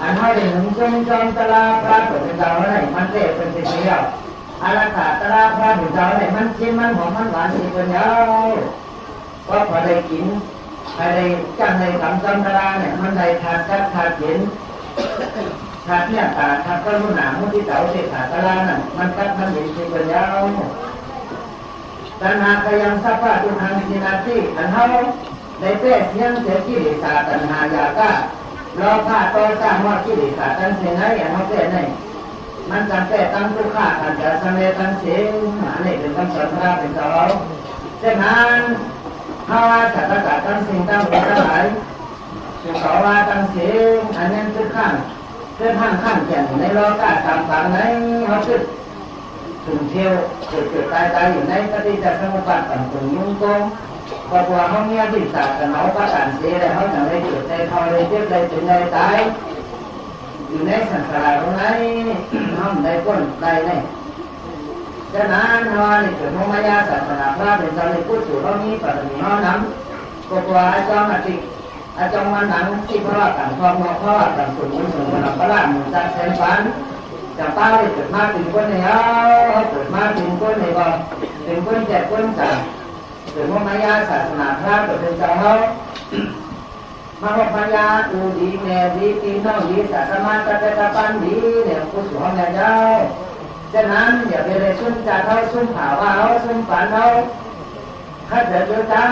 อันเท่าไรหนึ่งจงตลาพระตัวเป็นเจ้าอะไรมันเตะเป็นสิ่งแล้วอาราธาตลาพระเป็นเจ้าอะไรมันชิมมันหอมมันหวานสิ่งเป็นแล้วก็พอได้กินอะไรจังในคำจำตลาเนี่ยมันได้ขาดจัดขาดเห็นขาดเนี่ยขาดก็รู้หนามุทิเต๋าเสขาดตลานั่นมันกัดมันเห็นสิ่งเป็นแล้วตัณหาก็ยังสัพพะทุกขังสินาติอันเท่าได้เปรียบเทียบเสียกิเลสตัณหาอยากก็เราพาต่อสร้างว่ากิเลสตัณหาไหนอันเขาเปรียบไหนมันจำเป็นตั้งทุกขาขันจะสำเร็จตั้งเสียงอันนี้เป็นคำสอนพระเป็นเจ้าเช่นนั้นภาวะสัตตะตั้งสิ่งตั้งเป็นทั้งหลายสุขว่าตั้งเสียงอันนี้ทุกขั้นเพื่อทั้งขั้นแก่ในโลกาตามฝังไหนเขาคิดถึงเที่ยวเกิดตายอยู่ในปฏิจจสมุปบาทต่างถึงยุ่งกงพอตัวเขาเนี่ยที่ศาสตร์เขาประกาศเสียแล้วเขาจะได้เกิดได้ทอได้เจ็บได้ถึงได้ตายอยู่ในสังสารตรงไหนเขาได้ก้นได้เนี่ยฉะนั้นเขาเนี่ยเกิดมายาศาสนาพระเป็นเจ้าในผู้สู่เขานี้ปัจจุบันเขานำก็ตัวอาจารย์อาทิตย์อาจารย์มันหนังที่พระว่าต่างทองเพราะว่าต่างสูงสูงพระราชมุนจัดแสนฝันจะป้าได้เกิดมาถึงคนในเอาเกิดมาถึงคนในบ่ถึงคนแจกคนจ่ายเกิดมายาศาสนาพระเป็นเจ้าเขามาว่าปัญญาอูดีแม่ดีตีน้องดีศาสนาตะเตตะปันดีเนี่ยผู้สูงเนี่ยเจ้าฉะนั้นอย่าไปเลยซุ่มจ่าเขาซุ่มผ่าว่าเขาซุ่มฝันเขาข้าจะเจอตา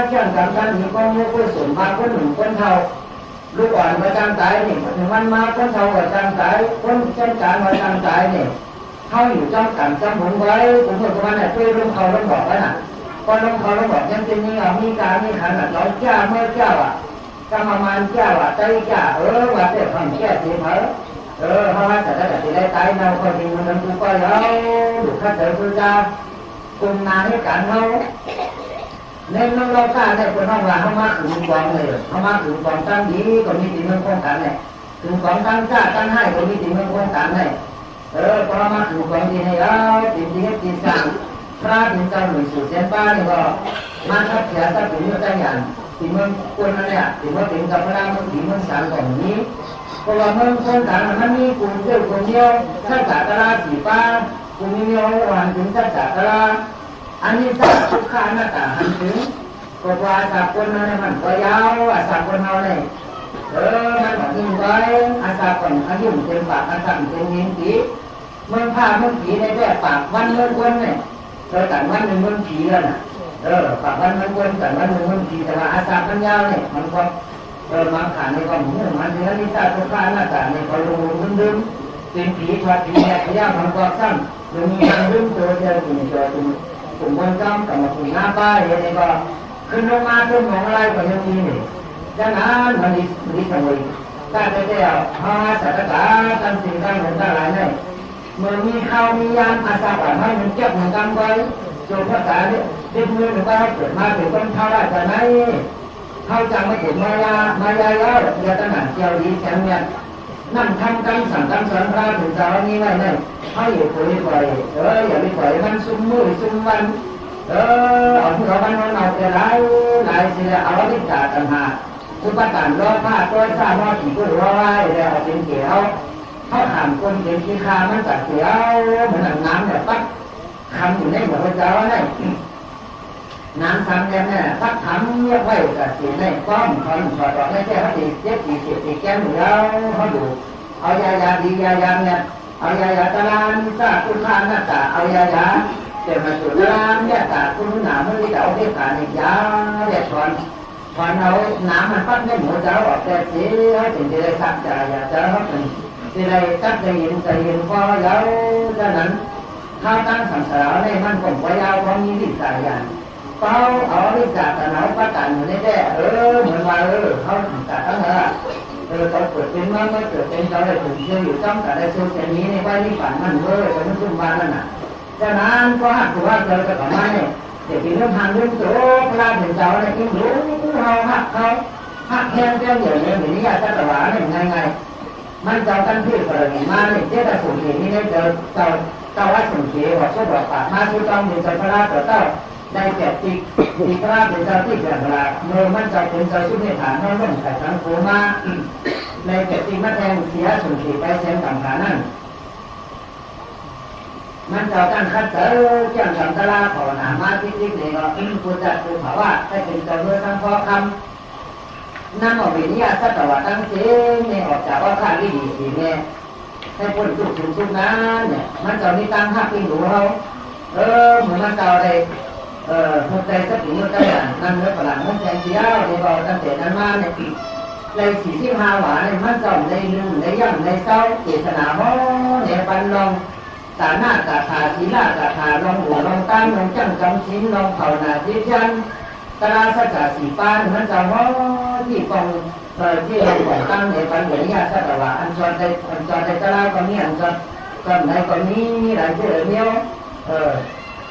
เชื่อมกับกันมีคนมีผู้สูงมาคนหนุ่มคนเท่าลูกอ่อนมาจำตายนี่ถึงวันมาคนเท่าก็จำตายคนเช่นการมาจำตายนี่เขาอยู่จำกันจำหมุนไว้ผมพูดว่าเนี่ยช่วยลงเขาลงบอกแล้วนะพอลงเขาลงบอกยังเป็นนี่มีการมีขันอ่ะเราเจ้าเมื่อเจ้าอ่ะกรรมมันเจ้าอ่ะใจเจ้าว่าเจ้าทำแค่ทีเหรอเพราะว่าแต่ถ้าจะได้ตายเราก็ดีมันกูก็แล้วดูข้าเจอพระเจ้าคุณนาให้การเขาในน้องเราข้าได้คนห้องว่าเขามาถึงกองเลยเขามาถึงกองตั้งดีก็มีติดเมืองโครงการเลยถึงกองตั้งจ้าตั้งให้ก็มีติดเมืองโครงการเลยพอมาถึงกองดีให้แล้วติดดีให้ติดสั่งพระถึงเจ้าหนุ่ยสู่เส้นป้านี่ก็มาทับเสียทับถึงเมื่อใจยันติดเมืองคนนั่นเนี่ยติดว่าถึงกับพระมันติดเมืองสารก่อนนี้เพราะว่าเมืองโครงการมันมีกลุ่มเดียวกลุ่มเดียวถ้าจากตลาดสีฟ้ากลุ่มเดียววันถึงถ้าจากตลาดอันนี้ถ้าทุกข้าหน้าตาหันถึงก็ว่าสักคนนั้นมันก็ยาวสักคนเราเนี่ยมันก็ยิ่งไว้อาสาคนอายุเต็มปากอาสาเต็มยินผีเมืองผ้าเมืองผีในแบบปากวันเมืองคนเนี่ยเราแต่งวันหนึ่งเมืองผีแล้วนะปากวันเมืองคนแต่งวันหนึ่งเมืองผีแต่ว่าอาสามันยาวเนี่ยมันก็มังขาในความหมุ่งมันเนื้อนิสัยทุกข้าหน้าตาในความลงดึงเป็นผีทอดผีแยกยาวมันก็ซ้ำมันมีการดึงตัวเดียวอยู่ในตัวกลุ่มคนจำกับกลุ่มหน้าป้ายอะไรก็ขึ้นลงมาขึ้นของอะไรก็ยังมีนี่ดังนั้นมันดีสมุยถ้าจะเที่ยวหาสัตว์ต่างๆตั้งสิ่งตั้งหนึ่งตั้งหลายเนี่ยเมื่อมีข้าวมียานอาสาป่าไม้มันเก็บเหมือนกันไว้จนภาษาเนี่ยเด็กมือหรือว่าเกิดมาถึงต้นเท่าไรจะไหนเข้าจังไม่ถึงมายาแล้วอย่าตั้งหนักเกี่ยวดีแข็งเนี่ยนั่งทำกันสั่งกันสอนพระถึงจะเอานี้ไว้เนี่ยให้อยู่คุยปล่อยอย่าไปปล่อยมันซุ่มมือซุ่มวัน เอาที่เขาบ้านเราจะหลายเสียเอาลิจ่าต่างหากคือประกันรอผ้าตัวซ่าหม้อขี่กุ้งรอไว้แล้วเอาเป็นเกี่ยวเขาถามคนเป็นขี้คามันจัดเกี่ยวเหมือนน้ำเนี่ยปั๊บคำอยู่ในหัวเจ้าเนี่ยน้ำทำเนี่ยพักทำเงียบไว้กับสีในป้อมคอนถอดออกได้แค่เขาตีเจ็บตีแก้มอยู่แล้วเขาดูเอายาดียาเนี่ยเอายาตะลานซาคุณข้าหน้าตาเอายาเดี๋ยวมาสุดน้ำเนี่ยตาคุณหนาเมื่อที่จะเอาที่ขาเนี่ยยาเนี่ยถอนเอาน้ำมันปั๊บในหัวเจ้าออกแต่สีเขาถึงจะได้สักใจอยากจะเขาเป็นที่ได้ตัดใจเย็นพอแล้วดังนั้นข้าวตั้งสังสารในมันคงพยาวพอมีวิสัยอย่างเป้าเอาวิจารณ์เอาประกันอยู่ในแก่เหมือนว่าเขาจัดตั้งเขาเกิดเป็นมั่งไม่เกิดเป็นเขาได้ถึงเชื่ออยู่จ้องแต่ได้ช่วงนี้ในวันนี้ฝันมันแต่มันชุ่มบานนั่นน่ะจากนั้นก็หักตัวเจอกับไม้เดี๋ยวถึงเรื่องทางเรื่องโจ้พระถึงเจ้าเนี่ยยิ่งรู้เขาหักแค่เจ้าเหยื่อเนี่ยเหมือนนี้จะตะวันเนี่ยไงมันเจ้ากันพี่กรณีมาเนี่ยเจ้าแต่สุขีนี่ได้เจอเจ้าวัดสุขีว่าช่วยบอกปากมาช่วยต้องมีเจ้าพระเจ้าได้แก่ตีพระเป็นเจ้าที่เกิดราเมื่อมันจะเป็นเจ้าชุดในฐานนั่นเรื่องแต่สังโฆมาในแก่ตีมาแทงเสียสุขีไปแทงต่างฐานนั่นมันจะตั้งคัดเจอเจ้าสัมตลาขอหนามาที่นี่ก็ผู้จัดผู้ภาวะได้เป็นเจ้าเมื่อทั้งพ่อคำนั่งออกวิญญาณสัตว์ตั้งเสียเนี่ยออกจากว่าข้าที่ดีสีเนี่ยให้พ้นทุกนั้นเนี่ยมันจะมีตั้งหักที่หนูเขาเหมือนมันเจ้าได้หัวใจสักถึงเมื่อไหร่นั่นเมื่อฝรั่งมันแทงเสียในบ่อตั้งแต่นั้นมาเนี่ยใน45 หวานในมันเจ้าในลืมในย่ำในเศร้าเจตนาห้อเนี่ยปันลองตาหน้าตาขาศีลาตาขาลองหัวลองตั้งลองจังจำชิ้นลองเข่าหน้าที่ยันตราสัจสีปานมันเจ้าห้อที่กองที่เราของตั้งในปันเหมือนญาติสัตว์ว่าอันจอดในตราก็มีอันจอดก็ในก็มีหลายเรื่องเนี้ย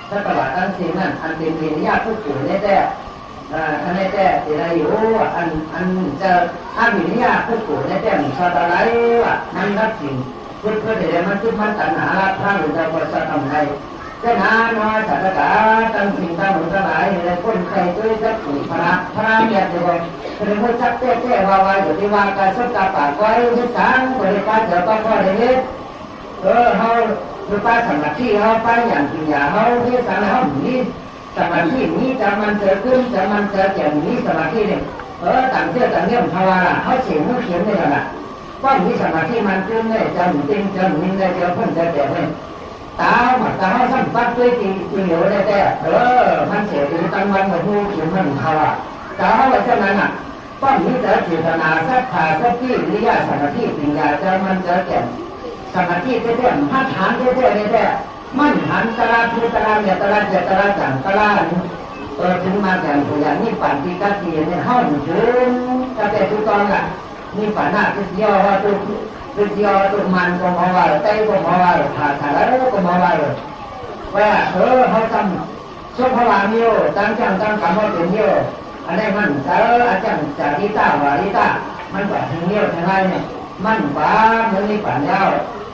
ถ้าตลาดตั้งสิ่งนั้นอันเป็นวิญญาณผู้ปู่แน่อันแน่ที่ไรอยู่อันจะอันวิญญาณผู้ปู่แน่มีชาตอะไรว่ามันรับสิ่งเพื่อเดี๋ยวมันจุดมันตัณหาพระหรือจะบริษัททำไงจะนานน้อยสัตว์กาตั้งสิ่งตั้งหนุนทั้งหลายในคนใครด้วยจักรพระเนี่ยจะบอกคือเมื่อจักแก้ว่าอยู่ที่ว่าการสกัดปากไว้ทุกครั้งบริการเดี๋ยวต้องก็ได้เฮ็ดเขาคือป้าสมาธิเขาป้าอย่างกินยาเขาที่สารเขาหนีสมาธินี้จะมันเจอขึ้นจะมันเจอแก่นี้สมาธิเนี่ยต่างเชื่อต่างเรื่องภาวนาเขาเขียนเนี่ยแหละป้อนนี้สมาธิมันขึ้นเนี่ยจะหนุนติงจะหนุนได้จะเพิ่มจะแก่เนี่ยตาเขาสั่งปัดด้วยตีเหลวได้แต่มันเสียถึงตั้งวันมาพูดเขียนมันภาวนาตาเขาแบบนั้นอ่ะป้อนนี้จะเจตนาสักขาสักที่วิญญาสมาธิปัญญาจะมันเจอแก่สมาธิเท่ๆพัฒฐานเท่ๆแท้ๆมั่นหันตลาดตลาดเนี่ยตลาดจะตลาดจังตลาดถึงมาอย่างตัวอย่างนี้ปั่นปีกัดตีเนี่ยห้องถึงกระแต่ทุกตอนละนี่ปั่นหน้าคือเดียวว่าตัวมันก็มาว่าเต้ก็มาว่าผ่าแล้วก็มาว่าว่าเขาทำช่วงพลามิโอตั้งจังตั้งคำว่าเป็นเดียวอันนี้มันอาจารย์จากที่ตาวาริตามันกว่าถึงเดียวทั้งไรเนี่ยมันป่ามันนี่ป่าเดียว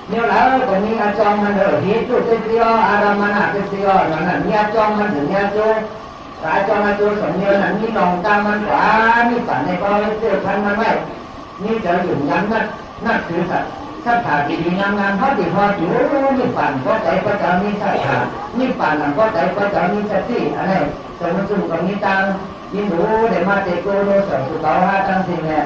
เนี่ยแล้วก็มีอาจารย์มันที่จุดเดียวอารามนาเดียวนั่นน่ะมีอาจารย์มันถึงอาจารย์อาจารย์มาจุดสมเดียวนั่นมีลองตามมันป่ามีป่าในบ่อเจอพันมันไม่นี่จะหยุ่งยันนักถือสัตว์สัตว์ขาดีงามเขาดีพออยู่นี่ป่านก็ใจก็จะมีสัตว์ขานี่ป่านหลังก็ใจก็จะมีสติอันนี้จะมาสู่กับนี้ตังยิ่งรู้เดี๋ยวมาเตโกโรสสุตาวาตั้งสิ่งเนี่ย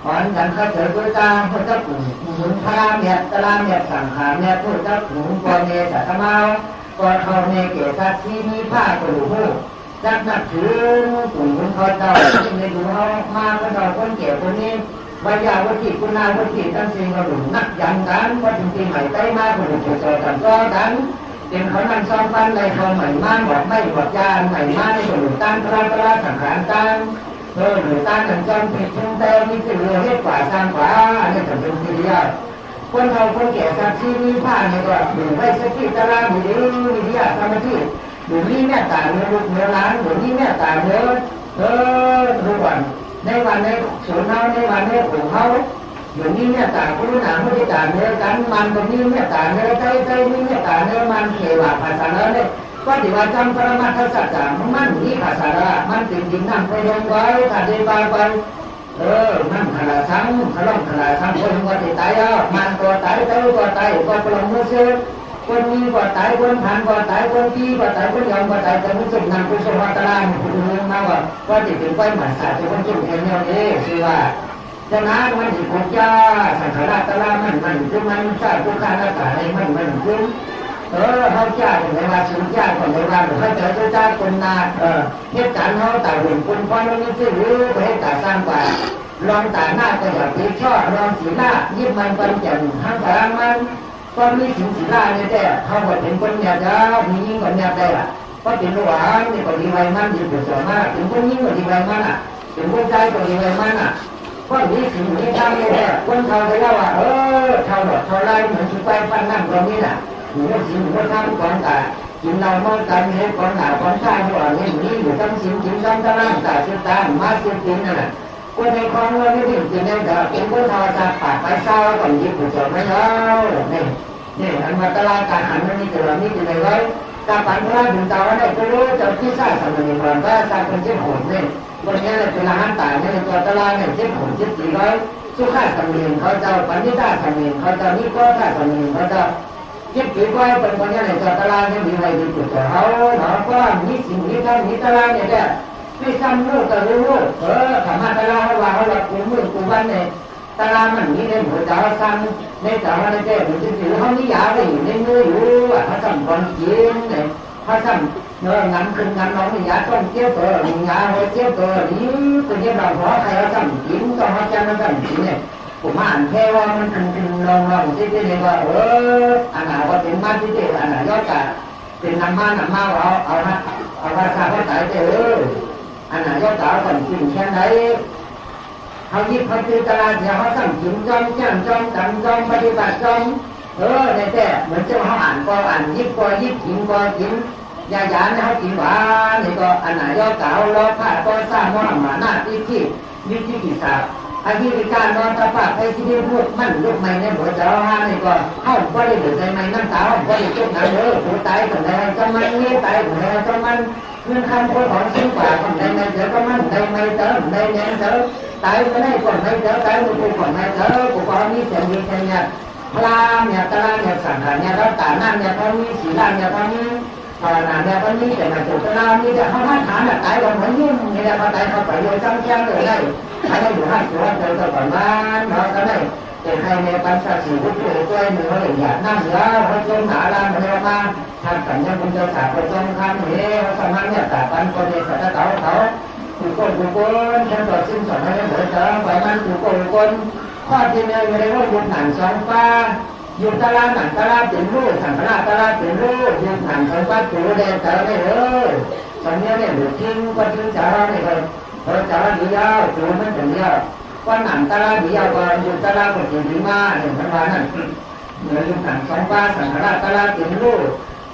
วันนั้นก็เจอตัวตาพุทธปู่หมุนพระเนี่ยตลาเนี่ยสังขารเนี่ยพุทธปู่กอเนสัตมาก่อนเขาเนี่ยเกี่ยวกับที่มีผ้ากระดูกหูจักนับถือปู่หมุนเขาเจ้าที่ในดูเขามาก็เราคนเกี่ยวคนนี้วิญญาณวิจิตรคุณาวิจิตรตั้งสิ่งกระดูกนักยันกันว่าจริงๆใหม่ใต้มาคนอื่นจะกันก็กันเป็นเขานั่งซ้อมฟันในเขาใหม่มาบอกไม่บอกยาใหม่มาในกระดูกตั้งตลาสังขารตั้งหรือตั้งหนังจอมผิดทุ่งเต้นี่คือเรือเฮ็ดกว่าสร้างกว่าอันนี้จะเป็นทีเดียวคนเราคนแก่สักที่มีผ้าเนี่ยก็อยู่ไว้สักที่ตลาดมีดีมีดีอะทำมาที่อยู่นี่แม่ตาเนื้อลูกเนื้อล้านอยู่นี่แม่ตาเนื้อทุกวันในวันในศูนย์เขาในวันในของเขาอยู่นี่แม่ตาผู้หนาผู้ที่ตาเนื้อกันมันตรงนี้แม่ตาเนื้อใจนี่แม่ตาเนื้อมันเขวาภาษาเนื้อเนี่ย ก็ที่ว่าจำปรมัตถสัจจะมันมีภาษาละมันจริงๆนั่งไปลงไว้ขาดเดินไปนั่งขลาทั้งขล่องขลาทั้งคนก็ติดตายแล้วมันก็ตายเต้าก็ตายก็ปลงมือเชื่อคนมีก็ตายคนผ่านก็ตายคนที่ก็ตายคนยอมก็ตายแต่ผู้ชมนั่งผู้ชมวัตลาผู้ชมเมืองมาว่าจะเป็นไปหมันศาสตร์จะคนชมเห็นเนี่ยเองชื่อว่าจะนัดมันที่พุทธาสังขารตลามันคือมันชาติผู้ฆ่าหน้าตาอะไรมันคือเขาจ้าคนไหนมาชิมจ้าคนไหนมาเขาเจอจ้าคนนาเหตุการณ์เขาแต่หุ่นคนฟันมันไม่ซื้อหรือเหตุการณ์สร้างป่าลองตาหน้าก็อยากตีช่อลองสีหน้ายิ้มมันเป็นแจ่มทั้งสางมันก็มีสิงสีหน้าเนี่ยแต่เขาบอกเป็นคนเนี่ยจ้ามียิ่งกว่าเนี่ยได้ละก็เป็นหวานนี่ก็ดีไว้มันดีกว่าสวยมากเป็นคนยิ่งกว่าดีไว้มันเป็นคนใจกว่าดีไว้มันก็มีสิ่งที่ทำเนี่ยแต่คนเขาไปแล้วว่าเขาหลอดเขาไล่เหมือนชุดไปฟันนั่งตรงนี้น่ะหนูสิ่งหนูทำก่อนแต่กินเราเมื่อกันให้ก่อนหนาก่อนชายก่อนนี่นี่อยู่ทั้งสิ่งกินทั้งตะล่างแต่ชุดตามมาชุดกินนั่นแหละคนในคลองเราไม่ถึงกินเนี่ยแต่เป็นคนทอจะปากไปเศร้าก่อนยิบผู้ชมไม่เล่านี่อันมาตลาดการหันมันนี่จะเรานี่จะเลยไว้การปั่นพระถึงตาว่าได้ก็รู้จะที่ทราบสมัยก่อนว่าทราบเป็นเจ้าโหดเนี่ยวันนี้เนี่ยเป็นอาหารต่างเนี่ยตัวตลาดเนี่ยเจ้าโหด1400สุขาสมัยเขาจะปัญญาสมัยเขาจะนิโก้สมัยเขาจะยึดถือไว้เป็นคนยังไงตัวตลาดยังมีอะไรดีกว่าเขาก็มีสิ่งนี้ทำมีตลาดเนี่ยแหละไม่ซ้ำลูกก็รู้ธรรมะตลาดว่าเขาหลับกูมือกูบ้านเนี่ยตลาดมันนี่ในหัวใจซ้ำในแต่ว่าในแก่มันจะถือเขานี่ยาวเลยอยู่ในมืออยู่เขาซ้ำคนจีนเนี่ยเขาซ้ำเนื้องานขึ้นงานน้องนี่ยาต้นเจี๊ยบมียาหัวเจี๊ยบนี่ตัวเจี๊ยบเราหัวใครเขาซ้ำจีนต้องเขาจะมาซ้ำจีนเนี่ยผมอ่านแค่ว่ามันขึ้นลงที่เรียกว่าอันไหนว่าเป็นมาที่เดียวอันไหนยอดกะเป็นน้ำมันเอาราคาเขาขายเจออันไหนยอดกะก่อนกินแค่ไหนเขายิบเขาซื้อตลาดเดียวเขาสั่งกินจอมจ้างจอมจำจอมปฏิบัติจอมในแต่เหมือนเจ้าเขาอ่านก็อ่านยิบก็ยิบกินก็กินยาเนี่ยเขากินหวานนี่ก็อันไหนยอดกะล้อผ้าก็สร้างว่าหมาหน้าที่ยึดที่กิสาอาชีพการนอนตะปากไปที่นี่พูดมันลูกใหม่ในหัวใจห้านี่ก็เข้าก็ได้เหลือใจใหม่นั่งสาวก็ได้จุกหนังผู้ตายคนใดจะมันเลี้ยตายคนใดจะมันเงินคำคนของซื้อกว่าคนใดไม่เจอก็มันใดไม่เจอใดแน่เจอตายไม่ได้คนไม่เจอตายไม่ถูกคนไม่เจอกูก็มีเสียงดีเสียงเนี่ยพลาเนี่ยตะลาเนี่ยสังขารเนี่ยรัตตานั่นเนี่ยเขามีศีลเนี่ยเขามีภาวนาเนี่ยเขามีแต่มาจุดตะลามีแต่เขาท่านฐานเนี่ยตายวันเหมือนยุ่งเนี่ยเขาตายเขาไปโดยจำแจ้งเลยได้ถ้าเราอยู่ห้าตัวเจอตัวก่อนบ้านเราก็ได้แต่ใครในปัญชาสีพุทธตัวหนึ่งเขาเลยอยากนั่งเยอะเขาจมหาลานมามาทำสัญญาคุณเจ้าสาวไปจมคันเฮ้ยสมัยเนี่ยแต่ปันคนเดียวสัตว์เขาถูกคนฉันต่อสิ้นสอนให้เหมือนเดิมไปมันถูกคนข้อที่หนึ่งในว่าบุญหนังสองฟ้าอยู่ตลาดหนังตลาดเป็นรูปสังฆราชตลาดเป็นรูปอยู่หนังสองฟ้าถูแดงแต่ไม่สัญญาเนี่ยหลุดทิ้งก็ทิ้งจาระนี่เลยจาระดียาวถูมันถึงยาวว่าหนังตลาดดียาวก็อยู่ตลาดก็ถึงดีมากอย่างนั้นว่านั่นเหนืออยู่หนังสองฟ้าสังฆราชตลาดเป็นรูป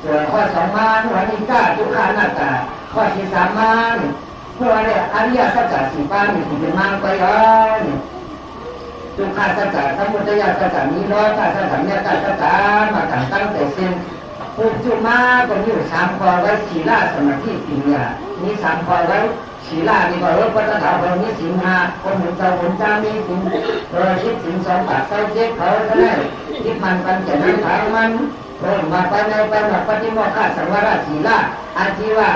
ส่วนข้อสองมาวันนี้ก้าทุกขาหน้าตาข้อที่สามมาเพื่อเนี่ยอริยสัจจะสี่ป้ามีสิ่งเป็นมากไปนี่ทุกขาสัจจะสมุทัยสัจจะมีร้อยขาสัจจะเนี่ยสัจจะมาตั้งแต่เส้นปุจจุมาก็อยู่สามข้อไว้ศีลสมาธิปัญญามีสามข้อไว้ศีลนี่ก็ปัจจัยเรามีศีลห้าคนหนึ่งเจ้าคนจ้ามีศีลคิดศีลสองปากเศร้าเจ็บเขาเท่านั้นคิดมันปัญจนั้นถามมันมาไปในไปมาปฏิโมกข์สังวรศีลอาชีวะ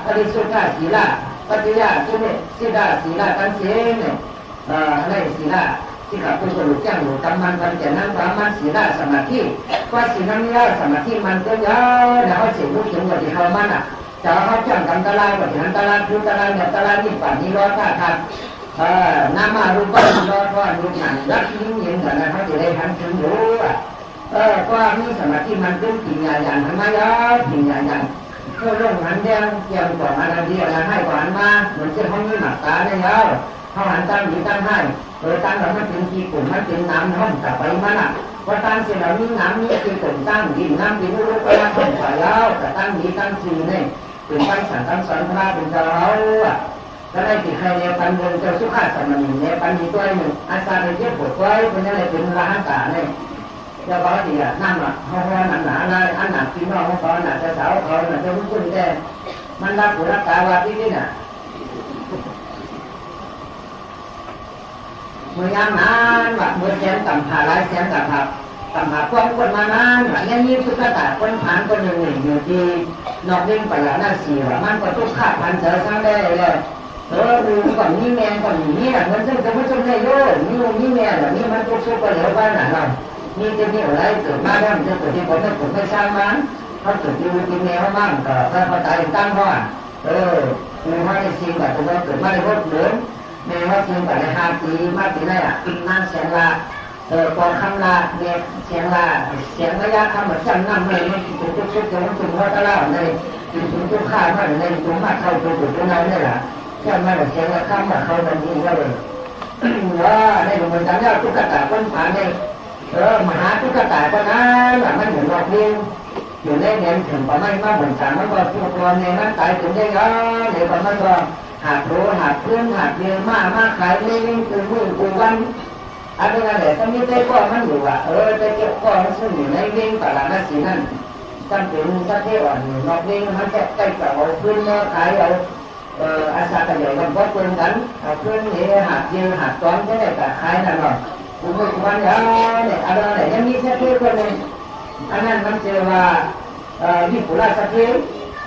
ปริสุทธาศีลปฏิยาศีลศีลตั้งเสียเนี่ยในศีลที่ขับผู้สรุปแจ้งหนูกำมันปัญจนั้นความมันศีลสมาธิว่าศีลนี้สมาธิมันก็ยาวแล้วเขาเสียบุญถึงวันที่เขามันจะเขาจ้างกันตลาดวันที่นั้นตลาดคือตลาดเนี่ยตลาดนี่ป่านนี้ร้อยท่าทางน้ำมารูปร้อยว่ารูปหนังรักยิ่งเย็นแต่นั้นเขาจะได้ทันถึงรู้ว่ามีสมาธิมันเป็นปิญญาอย่างธรรมะปิญญาอย่างเพื่อเรื่องหันแดงเกี่ยวกับอะไรดีอะไรให้ก่อนมาเหมือนเช่นเขามีหมักตาได้แล้วเขาหันตั้งหรือตั้งให้ตั้งแล้วมันเป็นที่กลุ่มมันเป็นน้ำห้องแต่ไปมันว่าตั้งเสร็จแล้วมีน้ำนี่คือกลุ่มตั้งดินน้ำดินรู้ไปแล้วห้องไปแล้วแต่ตั้งนี้ตั้งสื่อเนี่ยเป็นตั้งสันตั้งสอนพระเป็นเจ้าเราก็ได้ติดใครในปันเดินเจ้าสุขาสมณีในปันนี้ตัวหนึ่งอาจารย์เรียกบทไว้เป็นอะไรเป็นราหตาเนี่ย จะบอกดีอ่ะนั่นอ่ะเขาหนาอะไรอันหนักพี่น้องเขาหนักจะสาวเขาหนักจะรุ่งขึ้นแต่มันรักผู้รักษาว่าที่นี่น่ะเมื่อยามนานว่าเมื่อแสนต่ำผ่าหลายแสนต่ำผ่าพวกคนมานานว่าอย่างนี้พุทธศาสนาคนผ่านคนหนึ่งอยู่ที่นอกเรื่องไปแล้วน่าเสียมันก็ทุกข้าพันเจอสร้างได้เลยดูก่อนนี่แมงก่อนนี่น่ะมันซึ่งจะไม่ใช่ได้โย่นี่แมงแบบนี้มันทุกก็เหลือบ้านหนาเรานี่จะมีอะไรเกิดมาได้มันจะเกิดที่ผลถ้าผลไม่สร้างมันเขาเกิดอยู่กินแมวบ้างก็ถ้าตายตั้งพ่อคือว่าในสิ่งแบบตัวเกิดมาในรถเหลืองในว่าสิ่งแบบใน5 ปีมาปีไหนอ่ะปีนั่งเสียงละพอคำลาเนี่ยเสียงละเสียงระยะคำเหมือนจำนำเลยมันจุดจุดจะมันจุดว่าตะล่าในจุดจุดข้าวมันในจุดมาเข้าจุดนั้นนี่แหละแค่มาเสียงละคำมาเข้ามันดีก็เลยว่าในหลวงพ่อจำได้ตุ๊กตาคนผ่านในมหาตุ๊กตาคนนั้นแบบมันเหมือนหลอกเลี้ยงอยู่ในเงินถึงประมาณมาเหมือนสามมันก็ตัวตัวในนั้นตายถึงได้ก็เลยประมาณว่าหาโถหาเพื่อนหาเรือมาขายเลี้ยงคือมือกูวันอันนี้แหละถ้ามีใจก็มันอยู่ว่าใจเก็บก็มันซึ่งอยู่ในเลี้ยงตลาดนั่นสินั่นจำเป็นสักเท่านี้นอกเลี้ยงมันจะใกล้กับเอาเพื่อนมาขายเอาอาสากันใหญ่กันพอเพื่อนกันเอาเพื่อนนี่หาเรือหาตอนจะได้แต่ขายนั่นหรอกกูมือกูวันเนี่ยอะไรเนี่ยยังมีสักเท่าคนนึงอันนั้นมันเจอว่าญี่ปุ่นสักเท่า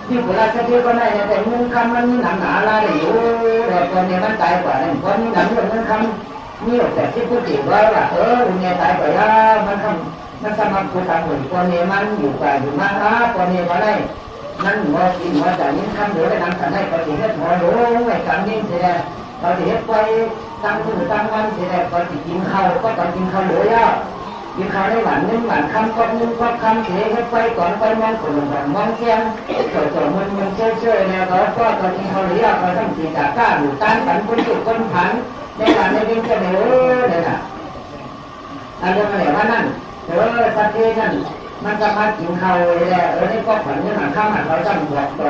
ที่โบราณที่ก็ได้แต่เงินคำมันหนักหนาอะไรอยู่แต่ตอนนี้มันตายกว่านั้นคนนี้หนักเงินคำนี่แต่ที่พูดถึงว่าเนี่ยตายไปแล้วมันสมัครผู้ทำเหมือนคนนี้มันอยู่กว่าอยู่มากคนนี้ก็ได้นั่นหัวกินหัวใจยิ่งคำเดือดนั่งขันได้ก็จะเฮ็ดหัวโล้ไอ้คำยิ่งเสียเราจะเฮ็ดไปตั้งคืนตั้งวันเสียก็จะกินข้าวก็ต้องกินข้าวเหลือแล้วกินข้าวได้หวานนึงหวานคำก็นึงก็คำเสียเฮ็ดไปก่อนไปมองคนแบบมองเชียงส่วนมันเชื่อเนี่ยก็ตอนกินข้าวเหลือก็ต้องสีจากก้าหรือต้านกันคนจุดคนผันในการในดิ้งจะเหนียวเนี่ยนะอันนี้มันเหนียวว่านั่นสักทีนั่นมันจะมากินข้าวเลยแหละนี่ก็ผันนี่หนังข้าวมันเราจำบอกไป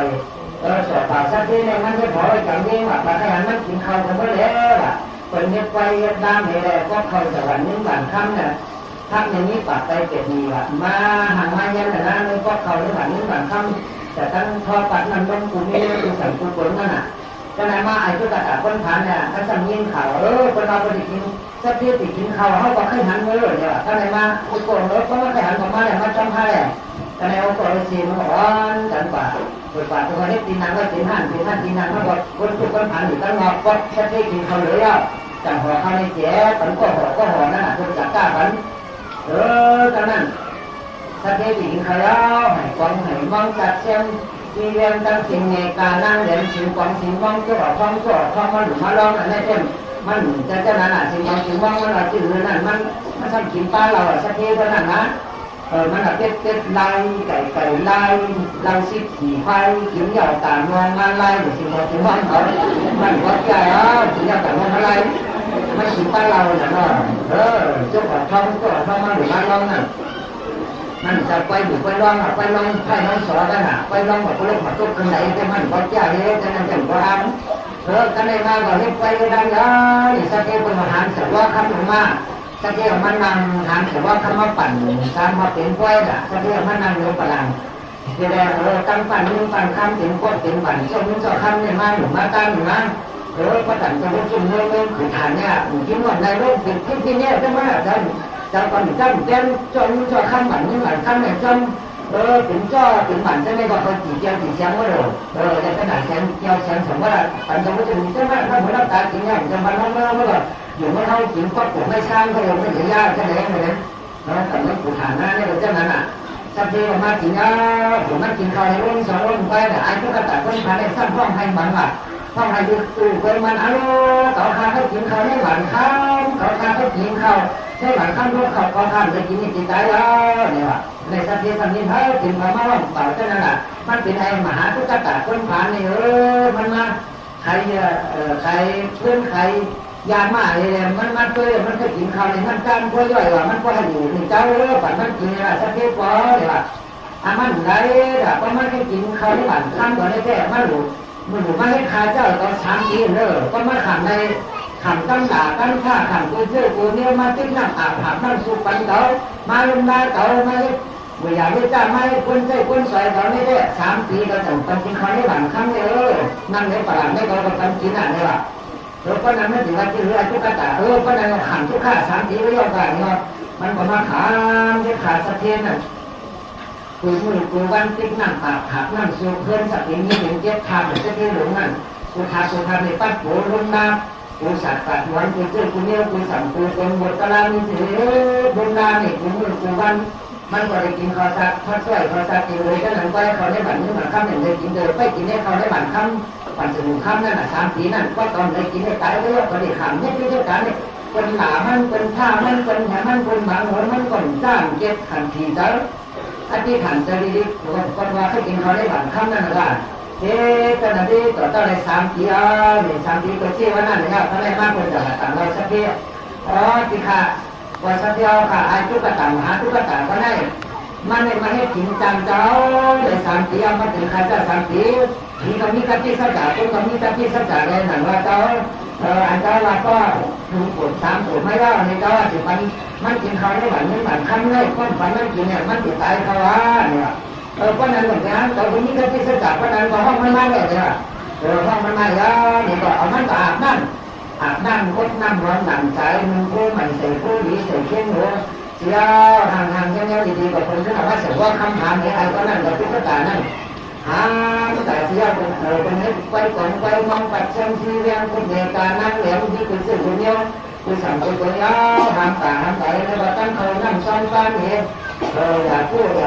สอบปากสักทีเนี่ยมันจะพอจังยิ่งว่าปากขยันมันกินข้าวกันเมื่อแล้วล่ะคนเย็บไปเย็บด้ามนี่แหละก็เข้าสวรรค์นึงหวานค่ำเนี่ยทักอย่างนี้ปากไปเก็บดีว่ะมาห่างมาเย็นแต่นั้นนี่ก็เข้าในหวานนึงหวานค่ำแต่ตั้งทอปัดมันต้องกูนี่กูสั่งกูผลนั่นน่ะก็นายมาไอ้ทุกกระดาษคนผ่านเนี่ยถ้าสั่งยิงข่าวคนเราไปกินสักทีติกินข้าวเขาก็ขึ้นหันมือเลยเนี่ยถ้านายมาอุโกนรถก็ไม่เคยหันออกมาเนี่ยมาจำผ้าเลยก็นายอุโกนซีมันบอกว่าจันป่าเปิดป่าตัวนี้ตีนังก็ตีหันตีนังมันก็คนทุกคนผ่านอยู่ตั้งนอกก็สักทีกินข้าวเลยอ่ะจังหัวข้าวในเจ๊ปันก็ห่อนั่นน่ะคนจับก้าปันตอนนั้นสักทีกินข้าวแล้วให้กองให้มองจัดเชียงที่เรียนตั้งสิ่งในการนั่งเรียนสิ่งของสิ่งมองก็บอกท่องมันหรือมาลองอันนี้เต็มมันจะนั่นน่ะสิ่งของสิ่งมองมันเราจืดนั่นมันทำกินปลาเราสักทีเท่านั้นนะมันเป็ดลายไก่ลายเราซิบขี่ควายขิงเหยาตามองมาลายหรือสิ่งของสิ่งมองเขามันวัดใจขิงเหยาตามองอะไรมันกินปลาเราเนี่ยเนาะเจ้าของท่องมันหรือมาลองนั่นมันจะไปอยู่ไปลองไปลองไปลองสอนกันไปลองแบบคนละหัวตุ๊กคนไหนจะมันก็จ่ายเลยจะนั่งจังหวะกันในมาก็เฮ็ดไปได้เลยสักทีเป็นมหาเสด็จว่าคำหลวงมาสักทีมันนั่งหางเสด็จว่าคำมาปั่นตามมาเป็นกล้วยน่ะสักทีมันนั่งอยู่พลังเดี๋ยวตั้งปั่นปั่นคำถึงก้นถึงปั่นช่วงนี้ช่วงคำเนี่ยมาหรือมาตั้งหรือมาก็ตั้งจะรู้จุดเรื่องคือฐานเนี่ยคิดว่าในโลกเป็นที่เนี่ยใช่ไหมจะก่อนจะเต้นจนคำหมันนี่หมันคำเนี่ยจำถึงหมันจะไม่ก็เขาจีเจียวจีเสียงว่าจะขนาดเสียงเจียวเสียงสมมติว่าปัญจวัตถุใช่ไหมถ้าหัวน้ำตาจริงเนี่ยจะมันน้องเมื่ออยู่ไม่เท่าจริงก็ผมไม่ช่างก็ยังไม่เสียยากใช่ไหมเนี่ยแต่ไม่ผูกฐานหน้าเนี่ยเป็นเจ้านั้นสักทีมาจริงผมมันกินข้าวในรุ่นสองรุ่นไปแต่ไอ้พวกกระต่ายคนผ่านในซ้ำห้องให้มันว่าห้องให้ดูคนมันเขาพาเขากินข้าวในหวานข้าวเขาพาเขากินข้าวในหวานข้าวรถเขาพอทานไปกินนี่จิตใจแล้วเนี่ยว่ะในสักทีสักนิดกินมาล่องเปล่าเท่านั้นแหละมันเป็นไอ้มหาทุกกระต่ายคนผ่านนี่มันมาใครเพื่อนใครยามาเลยมันเคยมันเคยกินข้าวในมันจานก็ย่อยว่ามันก็ให้อยู่นี่เจ้าฝันมันกินอะไรสักทีพอเนี่ยว่ะมันได้แต่ก็มันให้กินข้าวในหวานข้าวก่อนได้แค่มันหลุดไม่ให้ขาเจ้าตอน3 ปีก็มาขังในข ขันตั้งหนาตั้งท่าขันกูเชื่อกูเนี่ยมาติ้งน้ำอาบหาบน้ำสุปันเขามาลงมาเขามาเมื่ออยากได้จ้าไม่คนใช้คนสวยเขาไม่ได้3 ปีเราจะปันกินเขาได้หลังครั้งเลยนั่งในประหลาดได้เขาก็ปันกินอ่ะเนี่ยว่ะแล้วก็นั้นไม่ถือว่าที่เรือทุกกระตาก็นั้นขันทุกข้า3 ปีก็ย่อกันเนาะมันก็มาขามที่ขาดสะเทียนน่ะกูมือกูวันติ๊กน้ำอาบหาบน้ำสุเพื่อนสักอย่างนี้เป็นเจ็บทางแต่ที่หลงนั่นกูทาสุทาในปั้นโผล่ลงน้ำกูสัตว์ตัดหวนกูเจอกูเนี่ยกูสั่งกูคนบทตะลามีเสือบนน้ำนี่กูมือกูวันมันก็ได้กินข้าวสัตว์ทอดสวยข้าวสัตว์กินเลยก็หนังไปเขาได้บั่นนี้บั่นค่ำอย่างเลยกินเลยไปกินให้เขาได้บั่นค่ำบั่นสมุนค่ำนั่นน่ะ3 ปีนั่นก็ตอนได้กินให้ตายก็ยกก็ได้ขำเนี่ยที่เจ้าการเนี่ยคนหนามันคนท่ามันคนแหมันคนบางหัวมันคนจ้างเก็บขันทีเจ้าอธิษฐานจะดีคนว่าให้กินเขาได้บั่นค่ำนั่นน่ะเฮ้ตอนนั้นที่ต่อต้นใน3 ปีเนี่ย3 ปีก็เชื่อว่านั่นนะครับถ้าได้มากกว่าจะต่างเราสักทีที่ค่ะว่าสักทีค่ะไอ้ทุกกระต่างหาทุกกระต่างก็ได้มันเนี่ยมาให้กินจังเจ้าเลย3 ปีมาถึงใครจะ3 ปีมีคำนี้กับที่สัจจะคนคำนี้กับที่สัจจะเลยหนังว่าเจ้าอันเจ้าว่าก็ถึงผล3 ผลไม่ได้ในเจ้าสิมันกินเขาได้หวานนี้หวานคำเลยก้อนฝันมันกินเนี่ยมันติดใจเขาว่าเนี่ยก็นั้นเหมือนกันแต่คนนี้ก็ที่สัจจะก็นั้นก็ห้องมันมาเลยเนี่ยห้องมันมาแล้วนี่ก็เอามันก็อาบน้ำกดน้ำร้อนหนังใจมึงผู้ใหม่ใส่ผู้ดีใส่เข้มหัวเสียวห่างๆเงี้ยดีๆกับคนที่ทำว่าเสียว่าคำถามนี้ไอ้ก็นั่นกับตุ๊กตานั่นแต่เสียวคนนี้ไปก่อนไปมองปัดเชิงที่เรียงคนเดียการนั่งเหลี่ยมที่คุณสื่อคนเดียวคุณสั่งคนตัวนี้ห้ามตาในว่าตั้งเขานั่งซ้อนบ้านเองอยากพูดอ